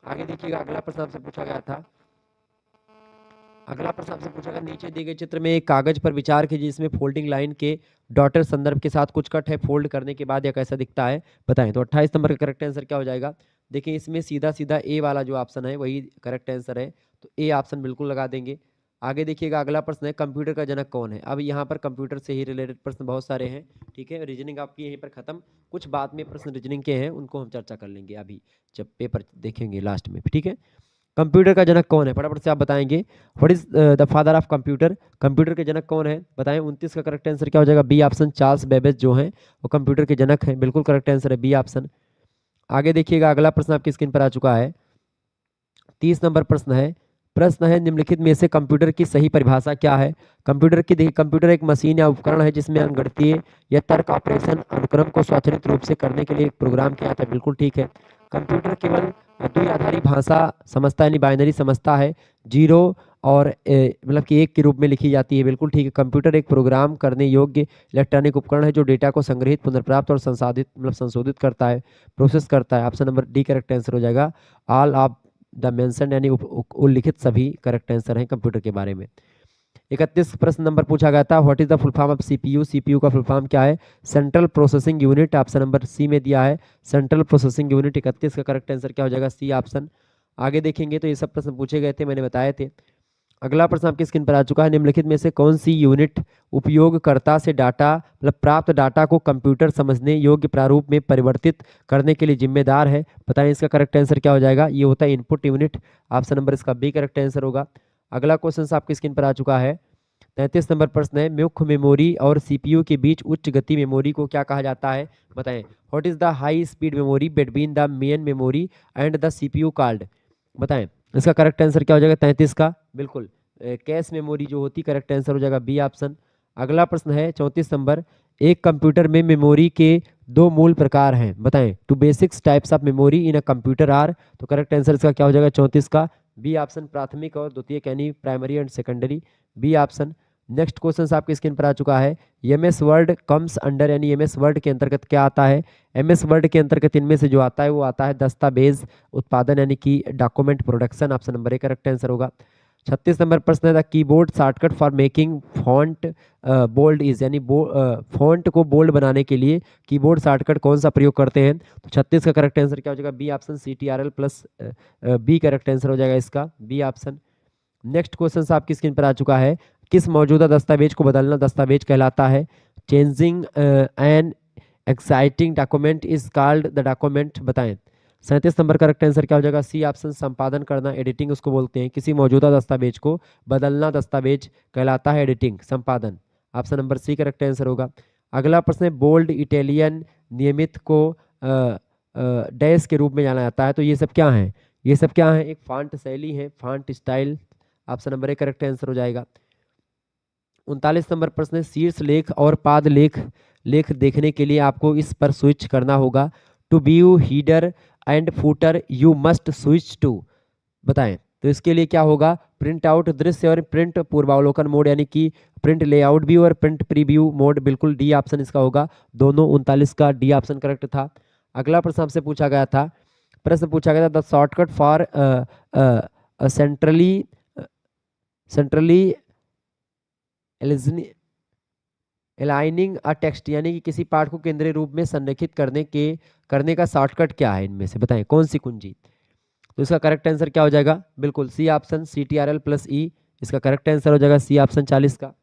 आगे देखिएगा, अगला प्रश्न आपसे पूछा गया था, अगला प्रश्न आपसे पूछा गया, नीचे दिए गए चित्र में एक कागज पर विचार कीजिए जिसमें फोल्डिंग लाइन के डॉटेड संदर्भ के साथ कुछ कट है, फोल्ड करने के बाद यह कैसा दिखता है बताएं। तो 28 नंबर का करेक्ट आंसर क्या हो जाएगा, देखिए इसमें सीधा सीधा ए वाला जो ऑप्शन है वही करेक्ट आंसर है, तो ए ऑप्शन बिल्कुल लगा देंगे। आगे देखिएगा, अगला प्रश्न है, कंप्यूटर का जनक कौन है। अब यहाँ पर कंप्यूटर से ही रिलेटेड प्रश्न बहुत सारे हैं, ठीक है, रीजनिंग आपकी यहीं पर खत्म, कुछ बाद में प्रश्न रीजनिंग के हैं उनको हम चर्चा कर लेंगे अभी जब पेपर देखेंगे लास्ट में, ठीक है। कंप्यूटर का जनक कौन है, फटाफट से आप बताएंगे, what is the father of computer, computer के जनक कौन है बताएं। 29 का करेक्ट आंसर क्या हो जाएगा, बी ऑप्शन, चार्ल्स बेबेज जो हैं वो कंप्यूटर के जनक हैं, बिल्कुल करेक्ट आंसर है बी ऑप्शन। आगे देखिएगा, अगला प्रश्न आपकी स्क्रीन पर आ चुका है, 30 नंबर प्रश्न है निम्नलिखित में से कंप्यूटर की सही परिभाषा क्या है। कंप्यूटर की देखिए, कंप्यूटर एक मशीन या उपकरण है जिसमें अंकगणितीय या तर्क ऑपरेशन अनुक्रम को स्वचालित रूप से करने के लिए एक प्रोग्राम किया जाता है, बिल्कुल ठीक है। कंप्यूटर केवल द्विआधारी भाषा समझता है, यानी बाइनरी समझता है, जीरो और मतलब कि एक के रूप में लिखी जाती है, बिल्कुल ठीक है। कंप्यूटर एक प्रोग्राम करने योग्य इलेक्ट्रॉनिक उपकरण है जो डेटा को संग्रहित, पुनर्प्राप्त और संसाधित मतलब संशोधित करता है, प्रोसेस करता है। Option number D correct answer हो जाएगा। ऑल ऑफ द मेंशन यानी उल्लिखित सभी करेक्ट आंसर हैं कंप्यूटर के बारे में। 31 प्रश्न नंबर पूछा गया था, what is the full form of CPU. CPU का फुल फॉर्म क्या है? Central processing unit. Option number C में दिया है सेंट्रल प्रोसेसिंग यूनिट। 31 का करेक्ट आंसर क्या हो जाएगा? C option. आगे देखेंगे तो ये सब प्रश्न पूछे गए थे, मैंने बताए थे। अगला प्रश्न आपकी स्क्रीन पर आ चुका है, निम्नलिखित में से कौन सी यूनिट उपयोगकर्ता से डाटा मतलब प्राप्त डाटा को कंप्यूटर समझने योग्य प्रारूप में परिवर्तित करने के लिए जिम्मेदार है? बताएं इसका करेक्ट आंसर क्या हो जाएगा? ये होता है इनपुट यूनिट। ऑप्शन नंबर इसका बी करेक्ट आंसर होगा। अगला क्वेश्चन आपकी स्क्रीन पर आ चुका है, 33 नंबर प्रश्न है, मुख्य मेमोरी और सीपीयू के बीच उच्च गति मेमोरी को क्या कहा जाता है? बताएं। What is the high speed memory between the main memory and the CPU called? बताएं इसका करेक्ट आंसर क्या हो जाएगा? 33 का बिल्कुल कैश मेमोरी जो होती, करेक्ट आंसर हो जाएगा बी ऑप्शन। अगला प्रश्न है 34 नंबर, एक कंप्यूटर में मेमोरी के दो मूल प्रकार हैं, बताएं। Two basics types of memory in a computer are, तो करेक्ट आंसर इसका क्या हो जाएगा? 34 का बी ऑप्शन, प्राथमिक और द्वितीयक यानी primary and secondary, B option. Next question आपकी स्क्रीन पर आ चुका है, M S word comes under यानी एम एस वर्ड के अंतर्गत क्या आता है? एम एस वर्ड के अंतर्गत इनमें से जो आता है वो आता है दस्तावेज उत्पादन यानी कि document production. Option number A correct answer होगा। 36 नंबर प्रश्न है, the keyboard shortcut for making font bold is यानी फॉन्ट को बोल्ड बनाने के लिए कीबोर्ड शॉर्टकट कौन सा प्रयोग करते हैं? तो 36 का करेक्ट आंसर क्या हो जाएगा? B option, CTRL plus B correct answer हो जाएगा इसका, बी ऑप्शन। नेक्स्ट क्वेश्चन आपकी स्क्रीन पर आ चुका है, किस मौजूदा दस्तावेज को बदलना दस्तावेज कहलाता है? Changing an exciting document is called the document, बताएं। 37 नंबर करेक्ट आंसर क्या हो जाएगा? सी ऑप्शन, संपादन करना, एडिटिंग उसको बोलते हैं। किसी मौजूदा दस्तावेज को बदलना दस्तावेज कहलाता है एडिटिंग, संपादन। Option number C correct answer होगा। अगला प्रश्न है, बोल्ड इटालियन नियमित को डैश के रूप में जाना जाता है, तो ये सब क्या है? ये सब क्या है? एक फॉन्ट शैली है, font style. Option number A correct answer हो जाएगा। 39 नंबर प्रश्न है, शीर्ष लेख और पाद लेख लेख देखने के लिए आपको इस पर स्विच करना होगा। To view header and footer you must switch to, बताएं। तो इसके लिए क्या होगा? प्रिंट आउट दृश्य और प्रिंट पूर्वावलोकन मोड यानी कि प्रिंट लेआउट व्यू और प्रिंट प्रीव्यू मोड, बिल्कुल डी ऑप्शन इसका होगा। दोनों 39 का डी ऑप्शन करेक्ट था। अगला प्रश्न आपसे पूछा गया था, प्रश्न पूछा गया था, the shortcut for centrally centrally aligning a text यानी कि किसी पाठ को केंद्रीय रूप में संरेखित करने का शॉर्टकट क्या है? इनमें से बताएं कौन सी कुंजी? तो इसका करेक्ट आंसर क्या हो जाएगा? बिल्कुल सी ऑप्शन, CTRL प्लस ई, इसका करेक्ट आंसर हो जाएगा सी ऑप्शन 40 का।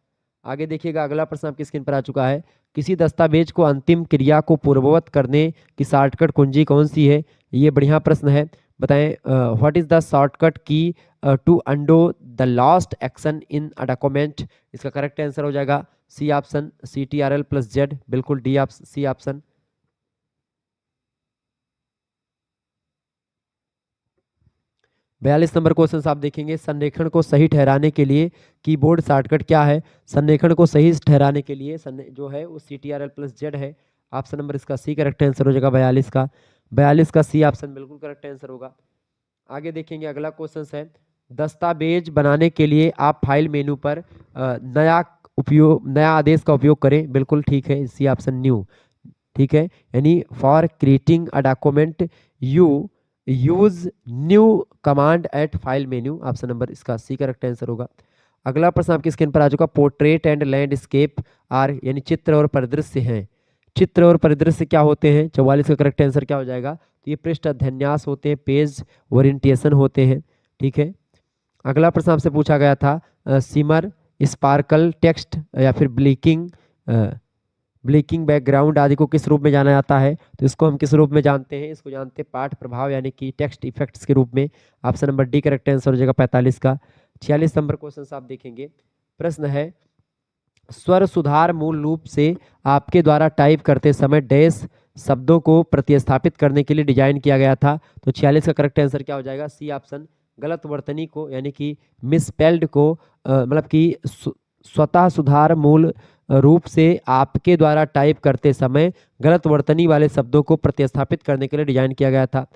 आगे देखिएगा, अगला प्रश्न आपकी स्क्रीन पर आ चुका है, किसी दस्तावेज को अंतिम क्रिया को पूर्ववत करने की शॉर्टकट कुंजी कौन सी है? ये बढ़िया प्रश्न है, बताएं। What is the shortcut key to undo the last action in a document? इसका करेक्ट आंसर हो जाएगा C option, CTRL plus Z, बिल्कुल D option, C option. 42 number question आप देखेंगे, संरेखण को सही ठहराने के लिए कीबोर्ड शॉर्टकट क्या है? संरेखण को सही ठहराने के लिए जो है वो CTRL प्लस जेड है। ऑप्शन नंबर इसका सी करेक्ट आंसर हो जाएगा 42 का सी ऑप्शन बिल्कुल करेक्ट आंसर होगा। आगे देखेंगे, अगला क्वेश्चन है, दस्तावेज बनाने के लिए आप फाइल मेनू पर नया आदेश का उपयोग करें, बिल्कुल ठीक है, सी ऑप्शन न्यू, ठीक है। यानी for creating a document you use new command eight file menu, option number इसका सी करेक्ट आंसर होगा। अगला प्रश्न आपकी स्क्रीन पर आ चुका, पोर्ट्रेट एंड लैंडस्केप आर यानी चित्र और परिदृश्य हैं। चित्र और परिदृश्य क्या होते हैं? 44 का करेक्ट आंसर क्या हो जाएगा? तो ये पृष्ठ अध्यन्यास होते हैं, पेज ओरिएंटेशन होते हैं, ठीक है। अगला प्रश्न आपसे पूछा गया था, सिमर, स्पार्कल टेक्स्ट या फिर ब्लिंकिंग बैकग्राउंड आदि को किस रूप में जाना जाता है? तो इसको हम किस रूप में जानते हैं? इसको जानते हैं पाठ प्रभाव यानी कि टेक्स्ट इफेक्ट्स के रूप में। Option number D correct answer हो जाएगा 45 का। 46 नंबर क्वेश्चन आप देखेंगे, प्रश्न है, स्वर सुधार मूल रूप से आपके द्वारा टाइप करते समय डैश शब्दों को प्रतिस्थापित करने के लिए डिजाइन किया गया था। तो 46 का करेक्ट आंसर क्या हो जाएगा? सी ऑप्शन, गलत वर्तनी को यानी कि मिसस्पेल्ड को मतलब कि स्वतः सुधार मूल रूप से आपके द्वारा टाइप करते समय गलत वर्तनी वाले शब्दों को प्रतिस्थापित करने के लिए डिजाइन किया गया था।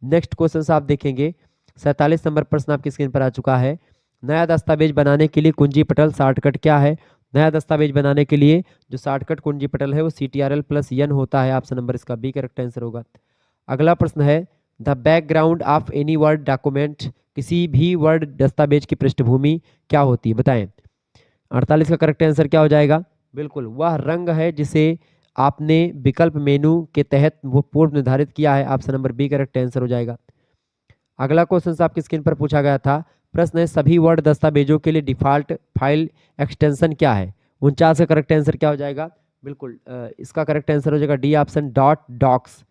नेक्स्ट क्वेश्चन आप देखेंगे, 47 नंबर प्रश्न आपकी स्क्रीन पर आ चुका है, नया दस्तावेज बनाने के लिए कुंजी पटल शॉर्टकट क्या है? नया दस्तावेज बनाने के लिए जो शॉर्टकट कुंजी पटल है वो CTRL+N होता है। ऑप्शन नंबर इसका बी करेक्ट आंसर होगा। अगला प्रश्न है the background of any word document, किसी भी वर्ड दस्तावेज की पृष्ठभूमि क्या होती है? बताएं। 48 का करेक्ट आंसर क्या हो जाएगा? बिल्कुल, वह रंग है जिसे आपने विकल्प मेनू के तहत वो पूर्व निर्धारित किया है। Option number B correct answer हो जाएगा। अगला क्वेश्चन आपकी स्क्रीन पर पूछा गया था। प्रश्न है सभी वर्ड दस्तावेजों के लिए डिफॉल्ट फाइल एक्सटेंशन क्या है? 49 का करेक्ट आंसर क्या हो जाएगा? बिल्कुल, इसका करेक्ट आंसर हो जाएगा डी ऑप्शन डॉट डॉक्स।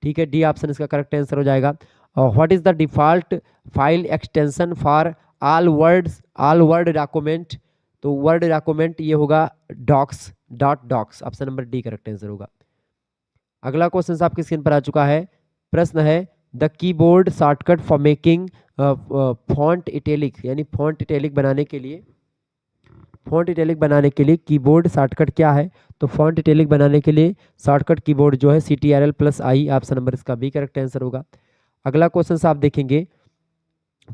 ठीक है, डी ऑप्शन इसका करेक्ट आंसर हो जाएगा। और what is the default file extension for all word document? तो वर्ड डॉक्यूमेंट ये होगा docs dot docs. Option number D correct answer होगा। अगला क्वेश्चन आपकी स्क्रीन पर आ चुका है। प्रश्न है the keyboard shortcut for making font italic, यानी फॉन्ट इटैलिक बनाने के लिए, फॉन्ट इटैलिक बनाने के लिए कीबोर्ड शॉर्टकट क्या है? तो फॉन्ट इटैलिक बनाने के लिए शॉर्टकट कीबोर्ड जो है CTRL+I। ऑप्शन नंबर इसका बी करेक्ट आंसर होगा। अगला क्वेश्चन आप देखेंगे।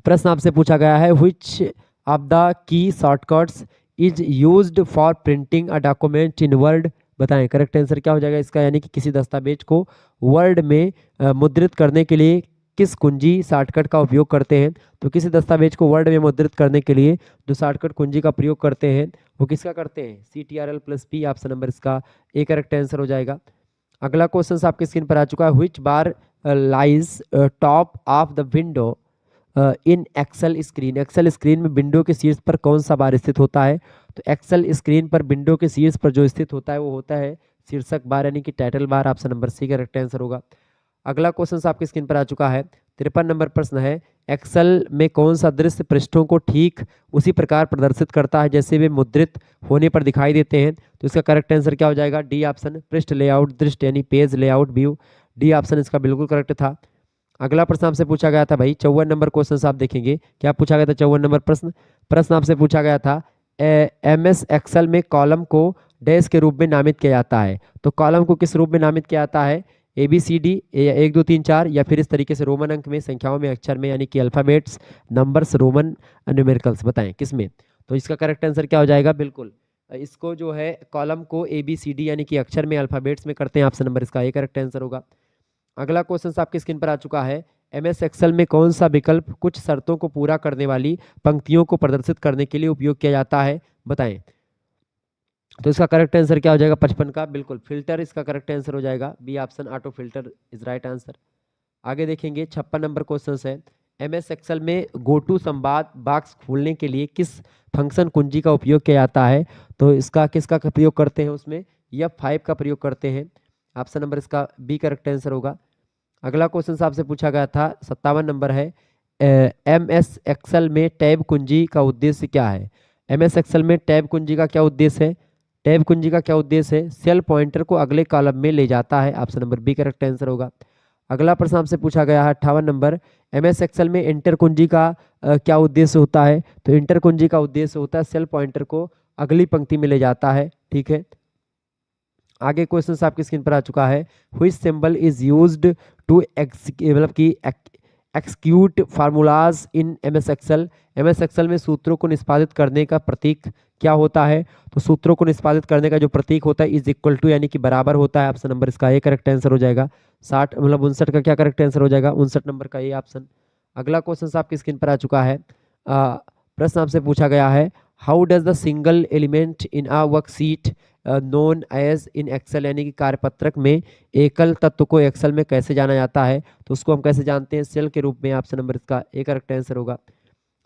प्रश्न आपसे पूछा गया है which of the key shortcuts is used for printing a document in word? बताएं करेक्ट आंसर क्या हो जाएगा इसका, यानी कि किसी दस्तावेज को वर्ड में मुद्रित करने के लिए किस कुंजी शॉर्टकट का उपयोग करते हैं? तो किसी दस्तावेज को वर्ड में मुद्रित करने के लिए जो शॉर्टकट कुंजी का प्रयोग करते हैं वो किसका करते हैं? CTRL+P। ऑप्शन नंबर इसका ए करेक्ट आंसर हो जाएगा। अगला क्वेश्चन आपकी स्क्रीन पर आ चुका है which bar lies top of the window in Excel screen? Excel screen में विंडो के शीर्ष पर कौन सा बार स्थित होता है? तो एक्सेल स्क्रीन पर विंडो के शीर्ष पर जो स्थित होता है वो होता है शीर्षक बार, यानी कि title bar. Option number C correct answer होगा। अगला क्वेश्चन आपकी स्क्रीन पर आ चुका है। 53 नंबर प्रश्न है एक्सेल में कौन सा दृश्य पृष्ठों को ठीक उसी प्रकार प्रदर्शित करता है जैसे वे मुद्रित होने पर दिखाई देते हैं? तो इसका करेक्ट आंसर क्या हो जाएगा? डी ऑप्शन पृष्ठ लेआउट दृश्य, यानी page layout view. D option इसका बिल्कुल करेक्ट था। अगला प्रश्न आपसे पूछा गया था भाई 54 नंबर क्वेश्चन आप देखेंगे क्या पूछा गया था। 54 नंबर प्रश्न प्रश्न आपसे पूछा गया था MS एक्सेल में कॉलम को डैश के रूप में नामित किया जाता है। तो कॉलम को किस रूप में नामित किया जाता है? ABCD, 1 2 3 4, या फिर इस तरीके से रोमन अंक में, संख्याओं में, अक्षर में, यानी कि अल्फाबेट्स, नंबर्स, रोमन न्यूमेरिकल्स? बताएं किस में? तो इसका करेक्ट आंसर क्या हो जाएगा? बिल्कुल, इसको जो है कॉलम को ABCD यानी कि अक्षर में, अल्फाबेट्स में करते हैं। ऑप्शन नंबर इसका ए करेक्ट आंसर होगा। अगला क्वेश्चन आपकी स्क्रीन पर आ चुका है। MS एक्सेल में कौन सा विकल्प कुछ शर्तों को पूरा करने वाली पंक्तियों को प्रदर्शित करने के लिए उपयोग किया जाता है? बताएं। तो इसका करेक्ट आंसर क्या हो जाएगा? 55 का बिल्कुल फिल्टर इसका करेक्ट आंसर हो जाएगा। B option auto filter is right answer. आगे देखेंगे 56 नंबर क्वेश्चन है। MS एक्सेल में गो टू संवाद बॉक्स खोलने के लिए किस फंक्शन कुंजी का उपयोग किया जाता है? तो इसका किसका प्रयोग करते हैं उसमें? F5 का प्रयोग करते हैं। ऑप्शन नंबर इसका बी करेक्ट आंसर होगा। अगला क्वेश्चन आपसे पूछा गया था 57 नंबर है। MS एक्सेल में टैब कुंजी का उद्देश्य क्या है? MS एक्सेल में टैब कुंजी का क्या उद्देश्य है? टैब कुंजी का क्या उद्देश्य है? सेल पॉइंटर को अगले कॉलम में ले जाता है। Option number B correct answer होगा। अगला प्रश्न आपसे पूछा गया है 58 नंबर। MS एक्सेल में इंटर कुंजी का क्या उद्देश्य होता है? तो इंटर कुंजी का उद्देश्य होता है सेल पॉइंटर को अगली पंक्ति में ले जाता है। ठीक है, आगे क्वेश्चन आपकी स्क्रीन पर आ चुका है। Which symbol is used to मतलब कि execute formulas in MS Excel? MS Excel में सूत्रों को निष्पादित करने का प्रतीक क्या होता है? तो सूत्रों को निष्पादित करने का जो प्रतीक होता है इज इक्वल टू, यानी कि बराबर होता है। ऑप्शन नंबर इसका ए करेक्ट आंसर हो जाएगा। 60 मतलब 59 का क्या करेक्ट आंसर हो जाएगा? 59 नंबर का ये ऑप्शन। अगला क्वेश्चन आपकी स्क्रीन पर आ चुका है। प्रश्न आपसे पूछा गया है how does the single element in a worksheet known as in Excel, यानी कि कार्यपत्रक में एकल तत्व को एक्सेल में कैसे जाना जाता है? तो उसको हम कैसे जानते हैं? सेल के रूप में। ऑप्शन नंबर इसका ए करेक्ट आंसर होगा।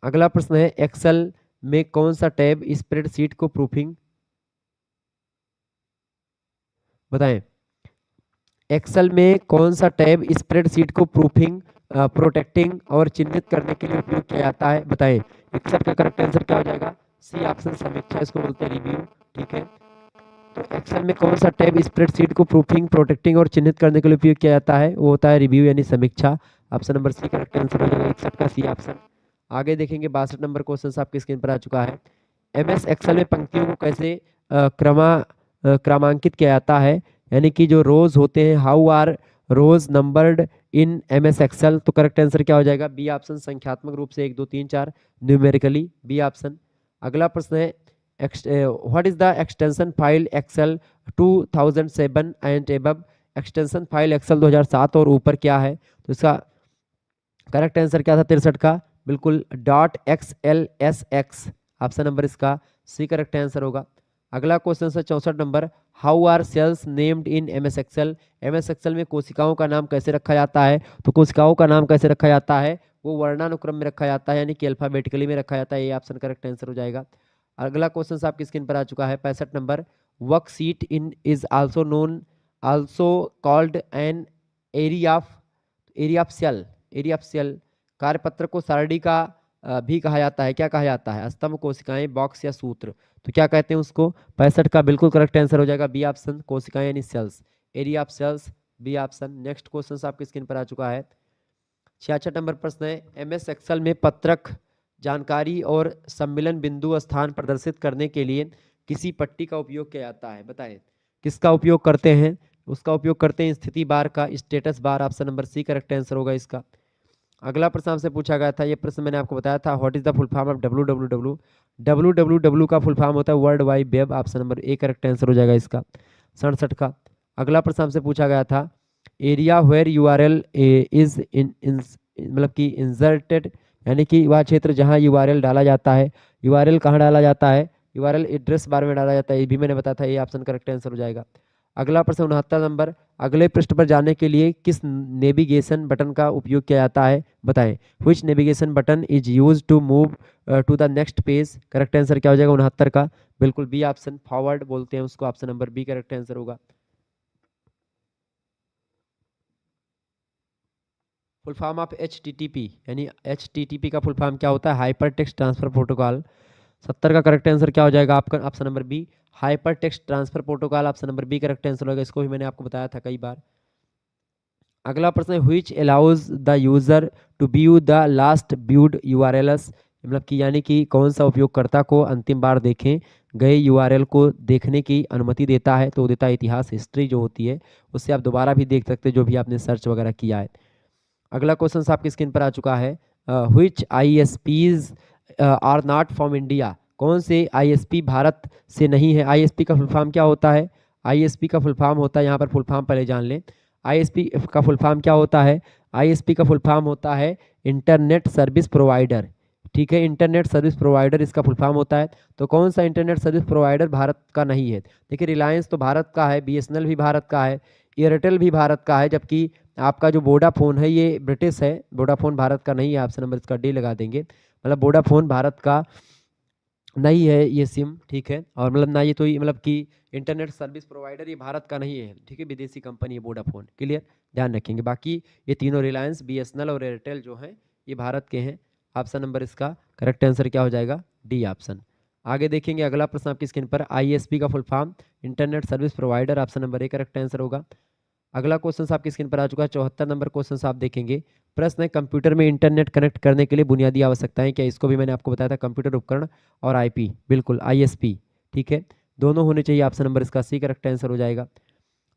अगला प्रश्न है एक्सेल में कौन सा टैब स्प्रेडशीट को प्रूफिंग? बताएं। एक्सेल में कौन सा टैब स्प्रेडशीट को प्रूफिंग, प्रोटेक्टिंग और चिन्हित करने के लिए उपयोग किया जाता है? बताएं। एक्सेल का करेक्ट आंसर क्या हो जाएगा? सी ऑप्शन समीक्षा, इसको बोलते हैं रिव्यू। ठीक है, तो एक्सेल में कौन सा टैब स्प्रेडशीट को प्रूफिंग, प्रोटेक्टिंग और चिन्हित करने के लिए उपयोग किया जाता है? वो होता है रिव्यू यानी समीक्षा। Option number C correct answer हो जाएगा 61 का सी ऑप्शन। आगे देखेंगे 62 नंबर क्वेश्चन आपकी स्क्रीन पर आ चुका है। MS एक्सेल में पंक्तियों को कैसे क्रमांकित किया जाता है? यानी कि जो रोज होते हैं, how are rows numbered in MS Excel, तो करेक्ट आंसर क्या हो जाएगा? बी ऑप्शन, संख्यात्मक रूप से 1 2 3 4 न्यूमेरिकली, बी ऑप्शन। अगला प्रश्न है what is the extension file Excel 2007 and above? Extension file Excel 2007 और ऊपर क्या है? तो इसका करेक्ट आंसर क्या था 63 का? बिल्कुल .xlsx, ऑप्शन नंबर इसका सी करेक्ट आंसर होगा। अगला क्वेश्चन है 64 number, how are cells named in MS Excel? MS Excel में कोशिकाओं का नाम कैसे रखा जाता है? तो कोशिकाओं का नाम कैसे रखा जाता है? वो वर्णानुक्रम में रखा जाता है, यानी कि अल्फाबेटिकली में रखा जाता है, ये ऑप्शन करेक्ट आंसर हो जाएगा। अगला क्वेश्चन आपकी स्क्रीन पर आ चुका है 65 number, worksheet in is also called an area of cell. कार्यपत्र को सारणी का भी कहा जाता है, क्या कहा जाता है? स्तंभ, कोशिकाएं, बॉक्स या सूत्र, तो क्या कहते हैं उसको? 65 का बिल्कुल करेक्ट आंसर हो जाएगा बी ऑप्शन, कोशिकाएं यानी cells, area of cells, B option. Next question आपकी स्क्रीन पर आ चुका है 66 नंबर प्रश्न है, MS एक्सेल में पत्रक जानकारी और सम्मिलन बिंदु स्थान प्रदर्शित करने के लिए किसी पट्टी का उपयोग किया जाता है? बताएं किसका उपयोग करते हैं? उसका उपयोग करते हैं स्थिति बार का, status bar, option number C correct answer होगा इसका। अगला प्रश्न आपसे पूछा गया था, ये प्रश्न मैंने आपको बताया था, what is the full form of www? www का फुल फॉर्म होता है world wide web, option number A correct answer हो जाएगा इसका 67 का। अगला प्रश्न आपसे पूछा गया था, एरिया वेयर URL इज मतलब कि इंसर्टेड, यानी कि वह क्षेत्र जहां URL डाला जाता है। URL कहाँ डाला जाता है? URL एड्रेस बार में डाला जाता है, ये भी मैंने बताया था, ये ऑप्शन करेक्ट आंसर हो जाएगा। अगला प्रश्न 69 नंबर, अगले पृष्ठ पर जाने के लिए किस नेविगेशन बटन का उपयोग किया जाता है? बताएं which navigation button is use to move to the next page? Correct answer क्या हो जाएगा 69 का? बिल्कुल बी ऑप्शन, फॉरवर्ड बोलते हैं उसको, option number B correct answer होगा। फुल फॉर्म ऑफ HTTP, यानी HTTP का फुल फॉर्म क्या होता है? Hyper text transfer protocol. 70 का करेक्ट आंसर क्या हो जाएगा आपका? Option number B, hyper text transfer protocol, option number B correct answer होगा। इसको भी मैंने आपको बताया था कई बार। अगला प्रश्न है which allows the user to view the last viewed URLs? मतलब कि यानी कि कौन सा उपयोगकर्ता को अंतिम बार देखें गए URL को देखने की अनुमति देता है? तो देता है इतिहास, हिस्ट्री जो होती है, उससे आप दोबारा भी देख सकते हैं जो भी आपने सर्च वगैरह किया है। अगला क्वेश्चन आपकी स्क्रीन पर आ चुका है, which ISPs are not from India? कौन से ISP भारत से नहीं है? ISP का फुल फॉर्म क्या होता है? ISP का फुल फॉर्म होता है, यहाँ पर फुल फॉर्म पहले जान लें, ISP का फुल फॉर्म क्या होता है? ISP का फुल फॉर्म होता है इंटरनेट सर्विस प्रोवाइडर, ठीक है, इंटरनेट सर्विस प्रोवाइडर इसका फुल फॉर्म होता है। तो कौन सा इंटरनेट सर्विस प्रोवाइडर भारत का नहीं है? देखिए रिलायंस तो भारत का है, BSNL भी भारत का है, एयरटेल भी भारत का है, जबकि आपका जो वोडाफोन है ये ब्रिटिश है, वोडाफोन भारत का नहीं है, ऑप्शन नंबर इसका डी लगा देंगे। मतलब वोडाफोन भारत का नहीं है ये सिम, ठीक है, और मतलब ना ये तो मतलब कि इंटरनेट सर्विस प्रोवाइडर ये भारत का नहीं है, ठीक है, विदेशी कंपनी है वोडाफोन, क्लियर, ध्यान रखेंगे। बाकी ये तीनों रिलायंस, BSNL और एयरटेल जो हैं ये भारत के हैं। ऑप्शन नंबर इसका करेक्ट आंसर क्या हो जाएगा? D option. आगे देखेंगे अगला प्रश्न आपकी स्क्रीन पर, ISP का full form internet service provider, option number A correct answer होगा। अगला क्वेश्चन आपकी स्क्रीन पर आ चुका है 74 नंबर क्वेश्चन आप देखेंगे। प्रश्न है कंप्यूटर में इंटरनेट कनेक्ट करने के लिए बुनियादी आवश्यकताएं क्या? इसको भी मैंने आपको बताया था, कंप्यूटर उपकरण और IP, बिल्कुल ISP, ठीक है, दोनों होने चाहिए, ऑप्शन नंबर इसका सी करेक्ट आंसर हो जाएगा।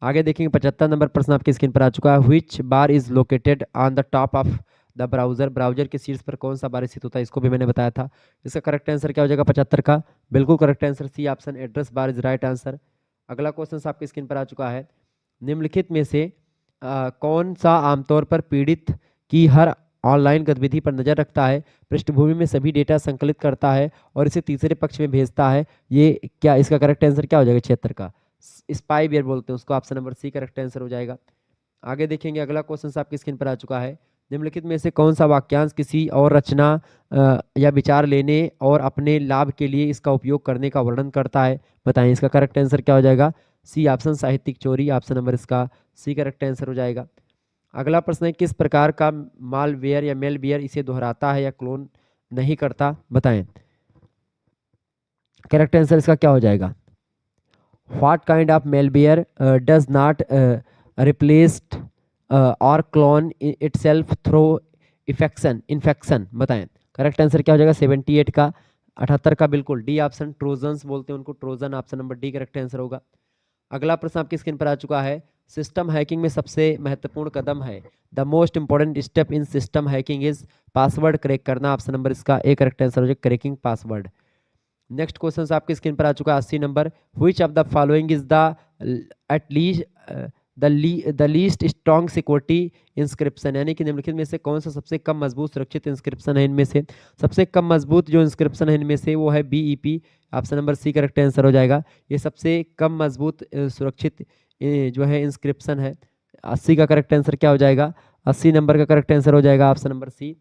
आगे देखेंगे 75 नंबर प्रश्न आपकी स्क्रीन पर आ चुका है, which bar is located on the top of the browser? Browser के शीर्ष पर कौन सा बार स्थित होता है? इसको भी मैंने बताया था। इसका करेक्ट आंसर क्या हो जाएगा 75 का? बिल्कुल correct answer C option, address bar is right answer. अगला क्वेश्चन आपकी स्क्रीन पर आ चुका है, निम्नलिखित में से कौन सा आमतौर पर पीड़ित की हर ऑनलाइन गतिविधि पर नजर रखता है, पृष्ठभूमि में सभी डेटा संकलित करता है और इसे तीसरे पक्ष में भेजता है? ये क्या, इसका करेक्ट आंसर क्या हो जाएगा 76 का? स्पाईवेयर बोलते हैं उसको, option number C correct answer हो जाएगा। आगे देखेंगे अगला क्वेश्चन आपकी स्क्रीन पर आ चुका है, निम्नलिखित में से कौन सा वाक्यांश किसी और रचना या विचार लेने और अपने लाभ के लिए इसका उपयोग करने का वर्णन करता है? बताएं इसका करेक्ट आंसर क्या हो जाएगा? सी ऑप्शन, साहित्यिक चोरी, ऑप्शन नंबर इसका सी करेक्ट आंसर हो जाएगा। अगला प्रश्न है, किस प्रकार का मालवेयर या मेलवेयर इसे दोहराता है या क्लोन नहीं करता? बताएं करेक्ट आंसर इसका क्या हो जाएगा? What kind of malware does not replaced और क्लोन इटसेल्फ थ्रू इन्फेक्शन? बताएं करेक्ट आंसर क्या हो जाएगा 78 का? 78 का बिल्कुल डी ऑप्शन, ट्रोजन्स बोलते हैं उनको, Trojan, option number D correct answer होगा। अगला प्रश्न आपकी स्क्रीन पर आ चुका है, सिस्टम हैकिंग में सबसे महत्वपूर्ण कदम है, the most important step in system hacking is password crack करना। ऑप्शन नंबर इसका ए करेक्ट आंसर हो जाएगा, क्रैकिंग पासवर्ड। नेक्स्ट क्वेश्चन आपके स्क्रीन पर आ चुका है 80 number, which of the following is the at least the least strong security inscription, यानी कि निम्नलिखित में से कौन सा सबसे कम मजबूत सुरक्षित इंस्क्रिप्शन है। इनमें से सबसे कम मजबूत जो इंस्क्रिप्शन है इनमें से वो है BEP. Option number C correct answer हो जाएगा। ये सबसे कम मजबूत सुरक्षित जो है इंस्क्रिप्शन है। 80 का करेक्ट आंसर क्या हो जाएगा, 80 नंबर का करेक्ट आंसर हो जाएगा option number C.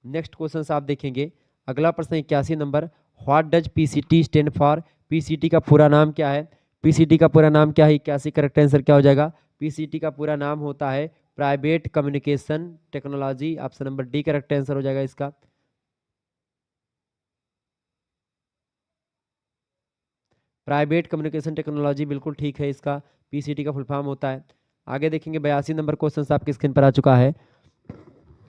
Next question आप देखेंगे, अगला प्रश्न 81 नंबर, what does PCT stand for, PCT का पूरा नाम क्या है। पीसीटी का पूरा नाम क्या है, 81 करेक्ट आंसर क्या हो जाएगा, पीसीटी का पूरा नाम होता है private communication technology. Option number D correct answer हो जाएगा इसका। प्राइवेट कम्युनिकेशन टेक्नोलॉजी बिल्कुल ठीक है, इसका पीसीटी का फुल फॉर्म होता है। आगे देखेंगे 82 नंबर क्वेश्चन आपकी स्क्रीन पर आ चुका है।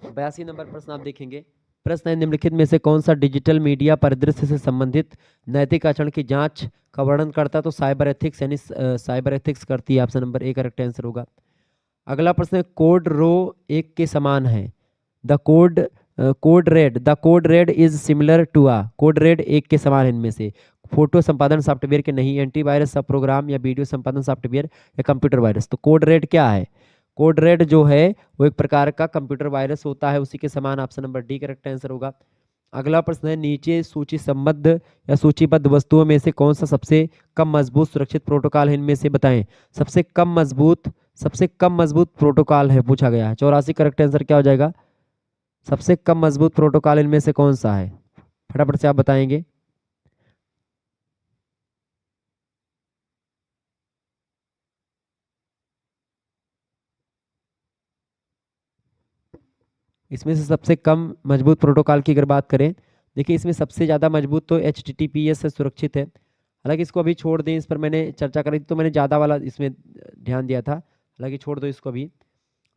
82 नंबर प्रश्न आप देखेंगे, प्रश्न है निम्नलिखित में से कौन सा डिजिटल मीडिया परिदृश्य से संबंधित नैतिक आचरण की जांच का वर्णन करता है, तो साइबर एथिक्स यानी साइबर एथिक्स करती है। Option number A correct answer होगा। अगला प्रश्न है, कोड रो एक के समान है, the code red is similar to a, code red एक के समान है इनमें से, फोटो संपादन सॉफ्टवेयर के नहीं, एंटीवायरस सब प्रोग्राम या वीडियो संपादन सॉफ्टवेयर या कंप्यूटर वायरस। तो कोड रेड क्या है, कोड रेड जो है वो एक प्रकार का कंप्यूटर वायरस होता है, उसी के समान। Option number D correct answer होगा। अगला प्रश्न है, नीचे सूची संबद्ध या सूचीबद्ध वस्तुओं में से कौन सा सबसे कम मजबूत सुरक्षित प्रोटोकॉल है, इनमें से बताएं। सबसे कम मजबूत प्रोटोकॉल है पूछा गया है। 84 करेक्ट आंसर क्या हो जाएगा, सबसे कम मजबूत प्रोटोकॉल इनमें से कौन सा है, फटाफट से आप बताएंगे। इसमें से सबसे कम मजबूत प्रोटोकॉल की अगर बात करें, देखिए इसमें सबसे ज़्यादा मजबूत तो HTTPS से सुरक्षित है। हालांकि इसको अभी छोड़ दें, इस पर मैंने चर्चा करी तो मैंने ज़्यादा वाला इसमें ध्यान दिया था, हालांकि छोड़ दो इसको अभी।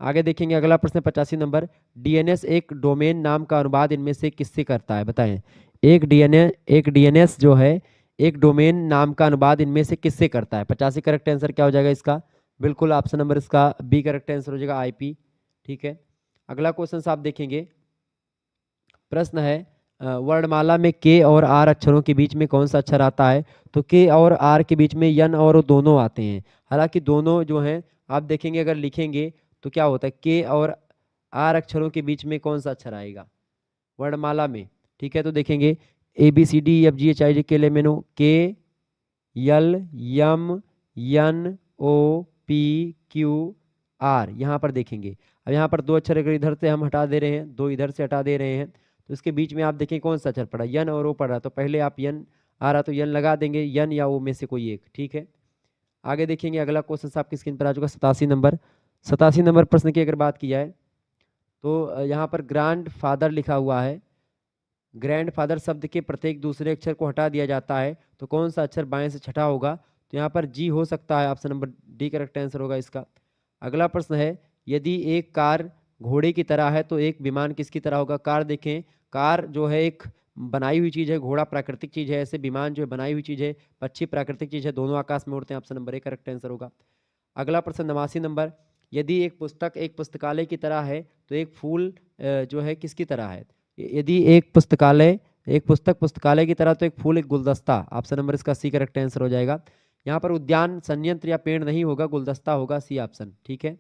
आगे देखेंगे अगला प्रश्न 85 नंबर, डीएनएस एक डोमेन नाम का अनुवाद इनमें से किससे करता है, बताएं। एक डीएनएस जो है एक डोमेन नाम का अनुवाद इनमें से किससे करता है। 85 करेक्ट आंसर क्या हो जाएगा इसका, बिल्कुल ऑप्शन नंबर इसका बी करेक्ट आंसर हो जाएगा, आईपी। ठीक है, अगला क्वेश्चन आप देखेंगे, प्रश्न है वर्णमाला में के और आर अक्षरों के बीच में कौन सा अक्षर आता है, तो के और आर के बीच में यन और ओ दोनों आते हैं। हालांकि दोनों जो हैं आप देखेंगे अगर लिखेंगे तो क्या होता है, के और आर अक्षरों के बीच में कौन सा अक्षर आएगा वर्णमाला में। ठीक है, तो देखेंगे ABCDEFGHIJKLMNO, के, यल, यम, यन, ओ, पी, क्यू, आर, यहाँ पर देखेंगे। अब यहाँ पर दो अक्षर अगर इधर से हम हटा दे रहे हैं, दो इधर से हटा दे रहे हैं, तो इसके बीच में आप देखें कौन सा अक्षर पड़ा, यन और ओ पड़ा, तो पहले आप यन आ रहा तो यन लगा देंगे, यन या ओ में से कोई एक। ठीक है, आगे देखेंगे अगला क्वेश्चन आपकी स्क्रीन पर आ चुका 87 नंबर। 87 नंबर प्रश्न की अगर बात की जाए तो यहाँ पर ग्रैंड फादर लिखा हुआ है, ग्रैंड फादर शब्द के प्रत्येक दूसरे अक्षर को हटा दिया जाता है, तो कौन सा अक्षर बाएं से छठा होगा, तो यहाँ पर जी हो सकता है, option number D correct answer होगा इसका। अगला प्रश्न है, यदि एक कार घोड़े की तरह है तो एक विमान किसकी तरह होगा। कार देखें, कार जो है एक बनाई हुई चीज़ है, घोड़ा प्राकृतिक चीज़ है, ऐसे विमान जो है बनाई हुई चीज़ है, पक्षी प्राकृतिक चीज़ है, दोनों आकाश में उड़ते हैं। Option number A correct answer होगा। अगला प्रश्न 89 नंबर, यदि एक पुस्तक एक पुस्तकालय की तरह है तो एक फूल जो है किसकी तरह है। यदि एक पुस्तक पुस्तकालय की तरह तो एक फूल एक गुलदस्ता। ऑप्शन नंबर इसका सी करेक्ट आंसर हो जाएगा। यहाँ पर उद्यान संयंत्र या पेड़ नहीं होगा, गुलदस्ता होगा, सी ऑप्शन। ठीक है,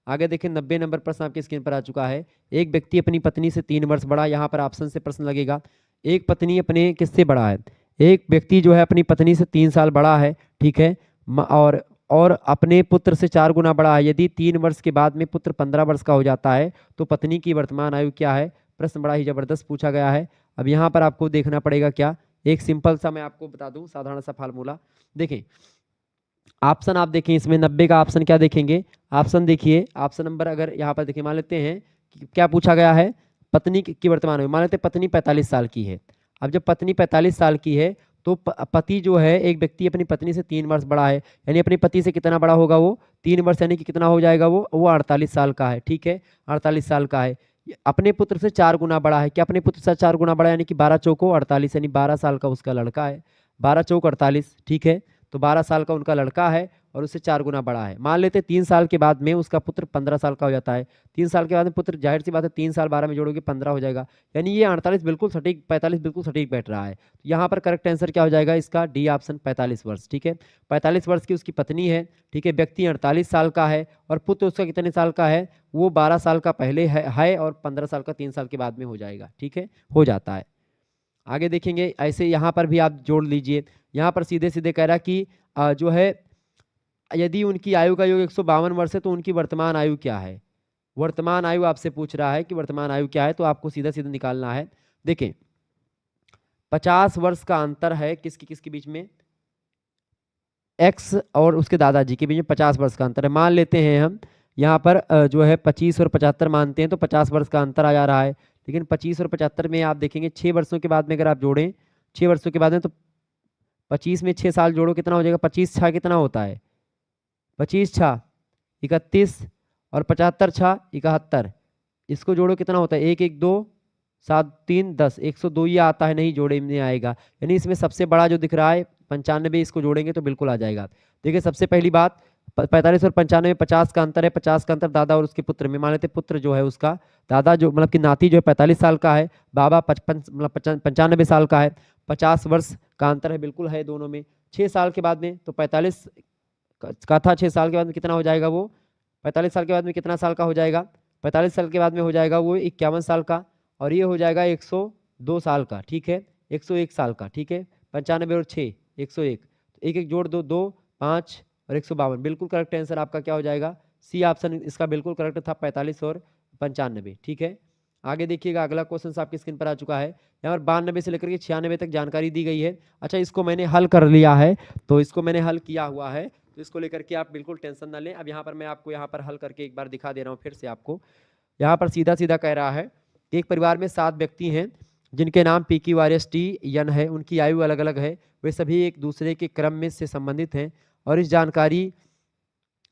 आगे देखें 90 नंबर प्रश्न आपकी स्क्रीन पर आ चुका है, एक व्यक्ति अपनी पत्नी से 3 वर्ष बड़ा, यहाँ पर ऑप्शन से प्रश्न लगेगा, एक पत्नी अपने किससे बड़ा है। एक व्यक्ति जो है अपनी पत्नी से 3 साल बड़ा है, ठीक है, और अपने पुत्र से 4 गुना बड़ा है। यदि 3 वर्ष के बाद में पुत्र 15 वर्ष का हो जाता है तो पत्नी की वर्तमान आयु क्या है। प्रश्न बड़ा ही जबरदस्त पूछा गया है। अब यहाँ पर आपको देखना पड़ेगा क्या, एक सिंपल सा मैं आपको बता दूं साधारण सा फार्मूला। देखें ऑप्शन आप देखें, इसमें 90 का ऑप्शन क्या देखेंगे, ऑप्शन देखिए, ऑप्शन नंबर अगर यहाँ पर देखिए, मान लेते हैं कि क्या पूछा गया है, पत्नी की वर्तमान आयु, मान लेते हैं पत्नी 45 साल की है। अब जब पत्नी 45 साल की है तो पति जो है, एक व्यक्ति अपनी पत्नी से 3 वर्ष बड़ा है, यानी अपनी पति से कितना बड़ा होगा वो 3 वर्ष, यानी कि कितना हो जाएगा वो 48 साल का है। ठीक है, 48 साल का है। अपने पुत्र से 4 गुना बड़ा है, क्या अपने पुत्र से 4 गुना बड़ा, यानी कि 12 चौको 48, यानी 12 साल का उसका लड़का है, 12 चौक 48। ठीक है, तो 12 साल का उनका लड़का है और उससे 4 गुना बड़ा है। मान लेते 3 साल के बाद में उसका पुत्र 15 साल का हो जाता है। 3 साल के बाद में पुत्र, जाहिर सी बात है 3 साल 12 में जोड़ोगे 15 हो जाएगा, यानी ये 48 बिल्कुल सटीक, 45 बिल्कुल सटीक बैठ रहा है। तो यहाँ पर करेक्ट आंसर क्या हो जाएगा इसका, डी ऑप्शन 45 वर्ष। ठीक है, 45 वर्ष की उसकी पत्नी है। ठीक है, व्यक्ति 48 साल का है और पुत्र उसका कितने साल का है, वो 12 साल का पहले है और 15 साल का 3 साल के बाद में हो जाएगा। ठीक है, हो जाता है। आगे देखेंगे, ऐसे यहाँ पर भी आप जोड़ लीजिए। यहाँ पर सीधे सीधे कह रहा कि जो है यदि उनकी आयु का योग 152 वर्ष है तो उनकी वर्तमान आयु क्या है। वर्तमान आयु आपसे पूछ रहा है कि वर्तमान आयु क्या है, तो आपको सीधा सीधा निकालना है। देखें 50 वर्ष का अंतर है किसकी किसके बीच में, एक्स और उसके दादाजी के बीच में 50 वर्ष का अंतर है। मान लेते हैं हम यहाँ पर जो है 25 और 75 मानते हैं तो 50 वर्ष का अंतर आ जा रहा है। लेकिन 25 और 75 में आप देखेंगे 6 वर्षों के बाद में अगर आप जोड़ें, 6 वर्षों के बाद में, तो 25 में 6 साल जोड़ो कितना हो जाएगा, 25 छा कितना होता है, 25 छा 31 और 75 छा 71, इसको जोड़ो कितना होता है, 1 1 2 7 3 10, 102 ये आता है, नहीं जोड़े नहीं आएगा। यानी इसमें सबसे बड़ा जो दिख रहा है 95, इसको जोड़ेंगे तो बिल्कुल आ जाएगा। देखिए सबसे पहली बात 45 और 95 50 का अंतर है, 50 का अंतर दादा और उसके पुत्र में। मान लेते पुत्र जो है उसका, दादा जो मतलब कि नाती जो है 45 साल का है, बाबा 55 मतलब 95 साल का है, 50 वर्ष का अंतर है, बिल्कुल है दोनों में। 6 साल के बाद में तो 45 का था, 6 साल के बाद में कितना हो जाएगा वो, 45 साल के बाद में कितना साल का हो जाएगा, 45 साल के बाद में हो जाएगा वो 51 साल का, और ये हो जाएगा 102 साल का। ठीक है, 101 साल का। ठीक है, 95 और 6 101, तो एक एक जोड़ दो, 2 5 और 152, बिल्कुल करेक्ट आंसर आपका क्या हो जाएगा, सी ऑप्शन इसका बिल्कुल करेक्ट था, 45 और 95। ठीक है, आगे देखिएगा अगला क्वेश्चन आपकी स्क्रीन पर आ चुका है। यहाँ पर 92 से लेकर के 96 तक जानकारी दी गई है। अच्छा, इसको मैंने हल कर लिया है, तो इसको मैंने हल किया हुआ है, तो इसको लेकर के आप बिल्कुल टेंशन ना लें। अब यहाँ पर मैं आपको यहाँ पर हल करके एक बार दिखा दे रहा हूँ फिर से आपको। यहाँ पर सीधा सीधा कह रहा है कि एक परिवार में 7 व्यक्ति हैं जिनके नाम PQRSTN है, उनकी आयु अलग अलग है, वे सभी एक दूसरे के क्रम में से संबंधित हैं और इस जानकारी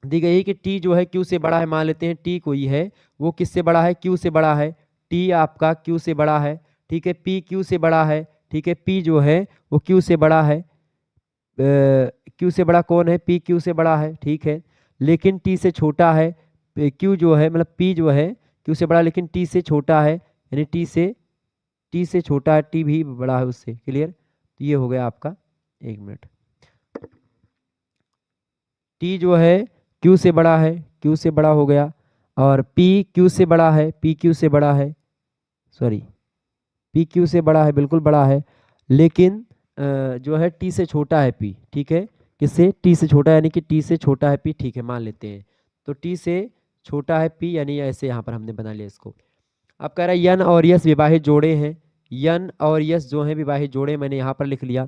दी गई है कि टी जो है क्यू से बड़ा है। मान लेते हैं टी कोई है, वो किससे बड़ा है, क्यू से बड़ा है, टी आपका क्यू से बड़ा है। ठीक है, पी क्यू से बड़ा है। ठीक है, पी जो है वो क्यू से बड़ा है, क्यू से बड़ा कौन है, पी क्यू से बड़ा है। ठीक है, लेकिन टी से छोटा है, क्यू जो है मतलब पी जो है क्यू से बड़ा लेकिन टी से छोटा है, यानी टी से छोटा है, टी भी बड़ा है उससे। क्लियर, तो ये हो गया आपका, एक मिनट, टी जो है क्यू से बड़ा है, क्यू से बड़ा हो गया, और पी क्यू से बड़ा है, पी क्यू से बड़ा है, सॉरी पी क्यू से बड़ा है, बिल्कुल बड़ा है, लेकिन जो है टी से छोटा है पी। ठीक है, किससे, टी से छोटा, यानी कि टी से छोटा है पी। ठीक है, मान लेते हैं तो टी से छोटा है पी, यानी ऐसे यहाँ पर हमने बना लिया इसको। अब कह रहा है यन और यस विवाहित जोड़े हैं, यन और यस जो है विवाहित जोड़े, मैंने यहाँ पर लिख लिया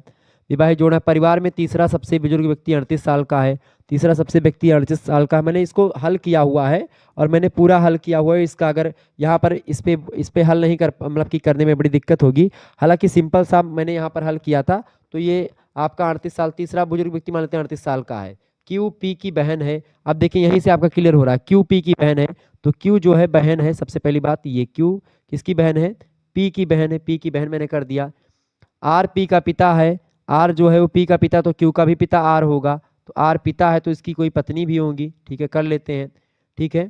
विवाहित जोड़ा। परिवार में तीसरा सबसे बुजुर्ग व्यक्ति 38 साल का है, तीसरा सबसे व्यक्ति 38 साल का है। मैंने इसको हल किया हुआ है और मैंने पूरा हल किया हुआ है इसका। अगर यहाँ पर इस पे हल नहीं कर मतलब कि करने में बड़ी दिक्कत होगी, हालांकि सिंपल सा मैंने यहाँ पर हल किया था। तो ये आपका 38 साल, तीसरा बुजुर्ग व्यक्ति मान लेते हैं 38 साल का है, क्यू पी की बहन है। अब देखिए यहीं से आपका क्लियर हो रहा है, क्यू पी की बहन है, तो क्यू जो है बहन है। सबसे पहली बात ये क्यू किसकी बहन है, पी की बहन है, पी की बहन मैंने कर दिया। आर पी का पिता है, आर जो है वो पी का पिता, तो क्यू का भी पिता आर होगा, तो आर पिता है तो इसकी कोई पत्नी भी होगी। ठीक है, कर लेते हैं। ठीक है,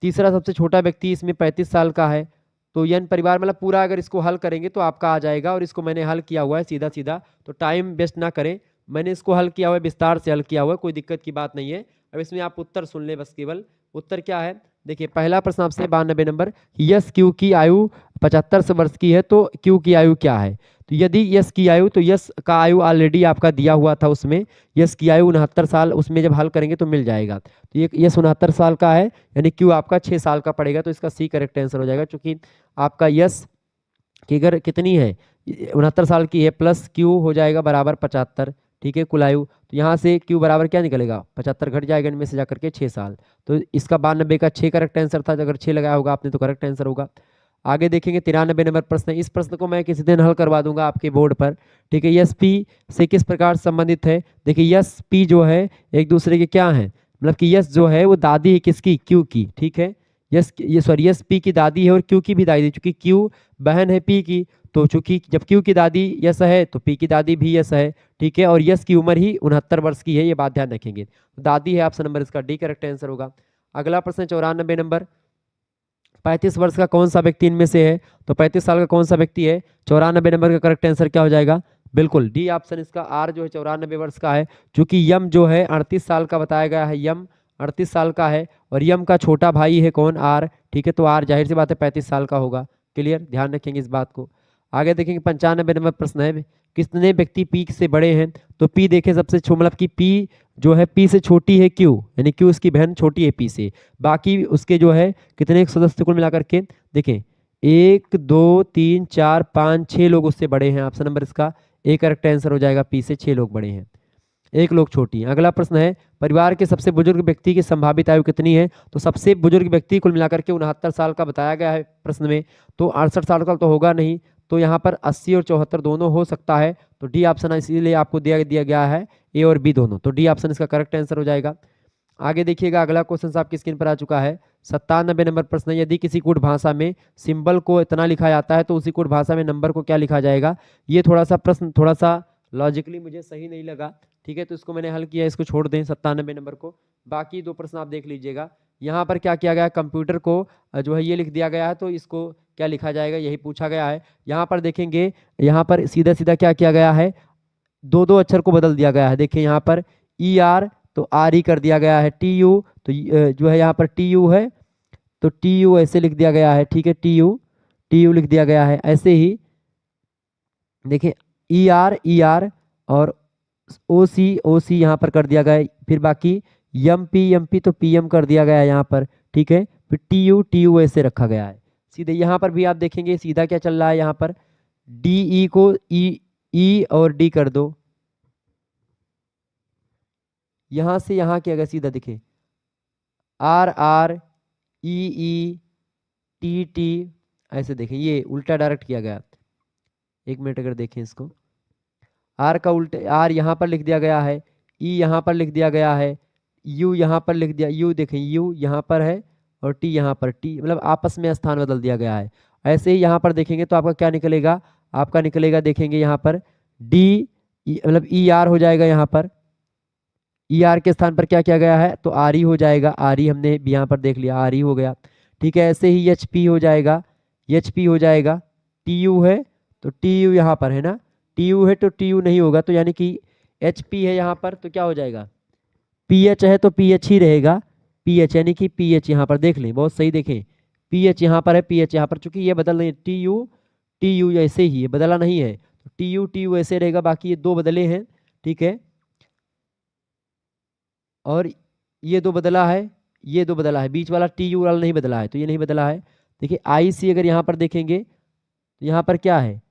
तीसरा सबसे छोटा व्यक्ति इसमें 35 साल का है, तो यन परिवार मतलब पूरा अगर इसको हल करेंगे तो आपका आ जाएगा। और इसको मैंने हल किया हुआ है सीधा सीधा, तो टाइम वेस्ट ना करें, मैंने इसको हल किया हुआ है, विस्तार से हल किया हुआ है, कोई दिक्कत की बात नहीं है। अब इसमें आप उत्तर सुन ले बस, केवल उत्तर क्या है। देखिए पहला प्रश्न आपसे 92 नंबर, यस क्यू की आयु 75 वर्ष की है, तो क्यू की आयु क्या है। तो यदि यस की आयु, तो यस का आयु ऑलरेडी आपका दिया हुआ था उसमें, यस की आयु 69 साल, उसमें जब हल करेंगे तो मिल जाएगा। तो ये यस 69 साल का है, यानी क्यू आपका 6 साल का पड़ेगा, तो इसका सी करेक्ट आंसर हो जाएगा। चूंकि आपका यस की अगर कितनी है 69 साल की है, प्लस क्यू हो जाएगा बराबर 75। ठीक है, कुल आयु, तो यहाँ से क्यू बराबर क्या निकलेगा, 75 घट जाएगा इनमें से जाकर के 6 साल। तो इसका 92 का 6 करेक्ट आंसर था, अगर 6 लगाया होगा आपने तो करेक्ट आंसर होगा। आगे देखेंगे 93 नंबर प्रश्न है। इस प्रश्न को मैं किसी दिन हल करवा दूंगा आपके बोर्ड पर। ठीक है, यस पी से किस प्रकार संबंधित है। देखिए यस पी जो है एक दूसरे के क्या है, मतलब कि यस जो है वो दादी है किसकी, क्यू की। ठीक है, यस ये सॉरी यस पी की दादी है और क्यू की भी दादी, चूंकि क्यू बहन है पी की, तो चूंकि जब क्यू की दादी यस है तो पी की दादी भी यस है, ठीक है। और यस की उम्र ही 69 वर्ष की है, ये बात ध्यान रखेंगे। दादी है ऑप्शन नंबर इसका डी करेक्ट आंसर होगा। अगला प्रश्न 94 नंबर, 35 वर्ष का कौन सा व्यक्ति इनमें से है? तो 35 साल का कौन सा व्यक्ति है? 94 नंबर का करेक्ट आंसर क्या हो जाएगा? बिल्कुल डी ऑप्शन इसका आर जो है 94 वर्ष का है, क्योंकि यम जो है 38 साल का बताया गया है, यम 38 साल का है और यम का छोटा भाई है कौन? आर, ठीक है। तो आर जाहिर सी बात है 35 साल का होगा। क्लियर, ध्यान रखेंगे इस बात को। आगे देखेंगे 95 नंबर प्रश्न है, कितने व्यक्ति पी से बड़े हैं? तो पी देखें सबसे मतलब कि पी जो है पी से छोटी है क्यू, यानी क्यू उसकी बहन छोटी है पी से। बाकी उसके जो है कितने सदस्य कुल मिलाकर के देखें, 1 2 3 4 5 6 लोग उससे बड़े हैं। ऑप्शन नंबर इसका ए करेक्ट आंसर हो जाएगा, पी से 6 लोग बड़े हैं, 1 लोग छोटी है। अगला प्रश्न है, परिवार के सबसे बुजुर्ग व्यक्ति की संभावित आयु कितनी है? तो सबसे बुजुर्ग व्यक्ति कुल मिलाकर के 69 साल का बताया गया है प्रश्न में, तो 68 साल का तो होगा नहीं, तो यहाँ पर 80 और 74 दोनों हो सकता है, तो डी ऑप्शन इसीलिए आपको दिया गया है ए और बी दोनों, तो डी ऑप्शन इसका करेक्ट आंसर हो जाएगा। आगे देखिएगा अगला क्वेश्चन आपकी स्क्रीन पर आ चुका है, 97 नंबर प्रश्न है, यदि किसी कूट भाषा में सिंबल को इतना लिखा जाता है तो उसी कूट भाषा में नंबर को क्या लिखा जाएगा? ये थोड़ा सा प्रश्न थोड़ा सा लॉजिकली मुझे सही नहीं लगा, ठीक है, तो इसको मैंने हल किया, इसको छोड़ दें 97 नंबर को। बाकी दो प्रश्न आप देख लीजिएगा। यहाँ पर क्या किया गया, कंप्यूटर को जो है ये लिख दिया गया है, तो इसको क्या लिखा जाएगा यही पूछा गया है। यहाँ पर देखेंगे, यहाँ पर सीधा सीधा क्या किया गया है, दो दो अक्षर को बदल दिया गया है। देखिए यहाँ पर ई आर तो आर ही कर दिया गया है, टी यू तो जो है यहाँ पर टी यू है तो टी यू ऐसे लिख दिया गया है, ठीक है, टी यू लिख दिया गया है। ऐसे ही देखिए ई आर और ओ सी यहाँ पर कर दिया गया है, फिर बाकी एम पी तो पी एम कर दिया गया है यहाँ पर, ठीक है। फिर टी यू ऐसे रखा गया है। सीधे यहाँ पर भी आप देखेंगे सीधा क्या चल रहा है, यहाँ पर डी ई को ई और डी कर दो, यहाँ से यहाँ क्या गया सीधा दिखे, आर आर ई टी ऐसे देखें, ये उल्टा डायरेक्ट किया गया। एक मिनट अगर देखें इसको, आर का उल्टे आर यहाँ पर लिख दिया गया है, ई यहाँ पर लिख दिया गया है, यू यहाँ पर लिख दिया, यू देखें यू यहाँ पर है और टी यहाँ पर, टी मतलब आपस में स्थान बदल दिया गया है। ऐसे ही यहाँ पर देखेंगे तो आपका क्या निकलेगा, आपका निकलेगा देखेंगे यहाँ पर डी मतलब ई आर हो जाएगा, यहाँ पर ई आर के स्थान पर क्या किया गया है, तो आर ई हो जाएगा, आर ई हमने यहाँ पर देख लिया, आर ई हो गया, ठीक है। ऐसे ही एच पी हो जाएगा, एच पी हो जाएगा, टी यू है तो टी यू यहाँ पर है ना, टी यू है तो टी यू नहीं होगा, तो यानी कि एच पी है यहाँ पर तो क्या हो जाएगा, पी एच है तो पी एच ही रहेगा, पी एच यानी कि पी एच यहाँ पर देख लें, बहुत सही देखें, पी एच यहाँ पर है, पी एच यहाँ पर, चूंकि ये बदल नहीं, टी यू ऐसे ही है, बदला नहीं है, तो टी यू ऐसे रहेगा, बाकी ये दो बदले हैं, ठीक है। और ये दो बदला है, ये दो बदला है, बीच वाला टी यू वाला नहीं बदला है, तो ये नहीं बदला है। देखिए आई सी अगर यहाँ पर देखेंगे तो यहाँ पर क्या है,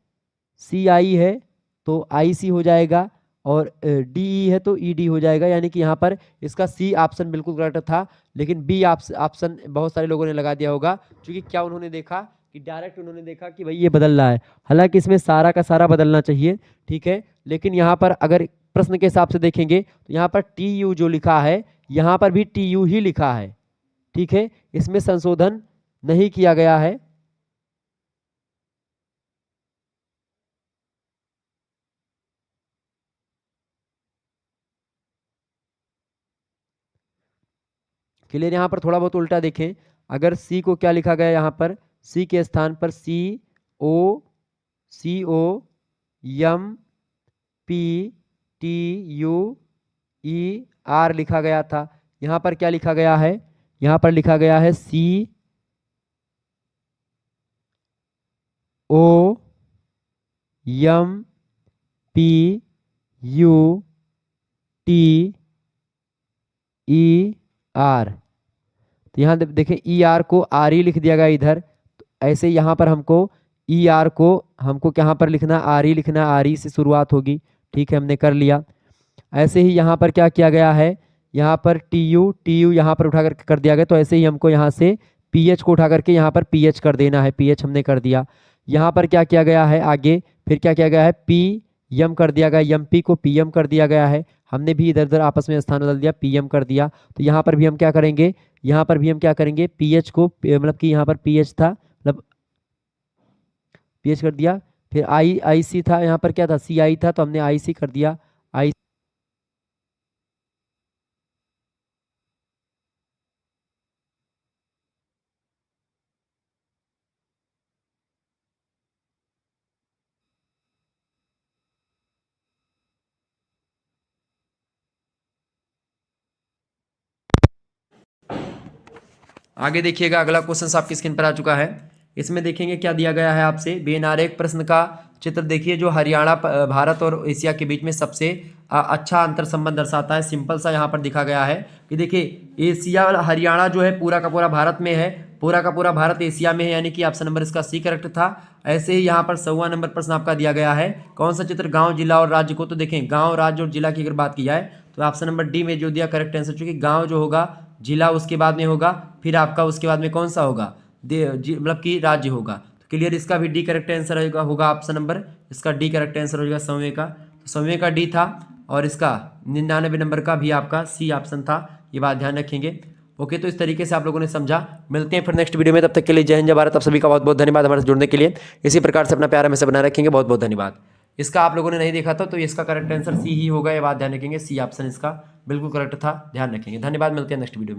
सी आई है तो आई सी हो जाएगा, और डी ई है तो ई डी हो जाएगा, यानी कि यहाँ पर इसका सी ऑप्शन बिल्कुल करेक्ट था, लेकिन बी ऑप्शन बहुत सारे लोगों ने लगा दिया होगा, क्योंकि क्या उन्होंने देखा कि डायरेक्ट उन्होंने देखा कि भाई ये बदल रहा है, हालांकि इसमें सारा का सारा बदलना चाहिए, ठीक है। लेकिन यहाँ पर अगर प्रश्न के हिसाब से देखेंगे तो यहाँ पर टी यू जो लिखा है यहाँ पर भी टी यू ही लिखा है, ठीक है, इसमें संशोधन नहीं किया गया है। क्लियर, यहाँ पर थोड़ा बहुत उल्टा देखें, अगर सी को क्या लिखा गया यहाँ पर, सी के स्थान पर O M P T U E R लिखा गया था, यहाँ पर क्या लिखा गया है, यहाँ पर लिखा गया है O M P U T E R, तो यहाँ देखें ई आर को आर ई लिख दिया गया इधर, तो ऐसे यहाँ पर हमको ई आर को हमको यहाँ पर लिखना आर ई लिखना, आर ई से शुरुआत होगी, ठीक है, हमने कर लिया। ऐसे ही यहाँ पर क्या किया गया है, यहाँ पर टी यू यहाँ पर उठा कर दिया गया, तो ऐसे ही हमको यहाँ से पी एच को उठा करके यहाँ पर पी एच कर देना है, पी एच हमने कर दिया। यहाँ पर क्या किया गया है आगे, फिर क्या किया गया है, पी एम कर दिया गया, एम पी को पी एम कर दिया गया है, हमने भी इधर उधर आपस में स्थान बदल दिया, पी एम कर दिया, तो यहाँ पर भी हम क्या करेंगे, यहाँ पर भी हम क्या करेंगे, पीएच को मतलब कि यहाँ पर पीएच था, मतलब पीएच कर दिया। फिर आई आई सी था, यहाँ पर क्या था, सी आई था, तो हमने आई सी कर दिया। आई आगे देखिएगा, अगला क्वेश्चन आपकी स्क्रीन पर आ चुका है। इसमें देखेंगे क्या दिया गया है आपसे, बेनारेक प्रश्न का चित्र देखिए, जो हरियाणा भारत और एशिया के बीच में सबसे अच्छा अंतर संबंध दर्शाता है। सिंपल सा यहाँ पर दिखा गया है कि देखिए एशिया वाला हरियाणा जो है पूरा का पूरा भारत में है, पूरा का पूरा भारत एशिया में है, यानी कि ऑप्शन नंबर इसका सी करेक्ट था। ऐसे ही यहाँ पर 100वां नंबर प्रश्न आपका दिया गया है, कौन सा चित्र गांव, जिला और राज्य को, तो देखें गांव, राज्य और जिला की अगर बात की जाए तो ऑप्शन नंबर डी में जो दिया करेक्ट आंसर, चूंकि गांव जो होगा, जिला उसके बाद में होगा, फिर आपका उसके बाद में कौन सा होगा, मतलब कि राज्य होगा। तो क्लियर, इसका भी डी करेक्ट आंसर होगा ऑप्शन नंबर, इसका डी करेक्ट आंसर हो जाएगा 100वें का, तो 100वें का डी था, और इसका 99 नंबर का भी आपका सी ऑप्शन था, ये बात ध्यान रखेंगे। ओके, तो इस तरीके से आप लोगों ने समझा। मिलते हैं फिर नेक्स्ट वीडियो में, तब तक के लिए जय हिंद जय भारत। आप सभी का बहुत बहुत धन्यवाद हमारे साथ जुड़ने के लिए। इसी प्रकार से अपना प्यार हमेशा बनाए रखेंगे। बहुत बहुत धन्यवाद। इसका आप लोगों ने नहीं देखा था तो इसका करेक्ट आंसर सी ही होगा, ये बात ध्यान रखेंगे। सी ऑप्शन इसका बिल्कुल करेक्ट था, ध्यान रखेंगे। धन्यवाद, मिलते हैं नेक्स्ट वीडियो में।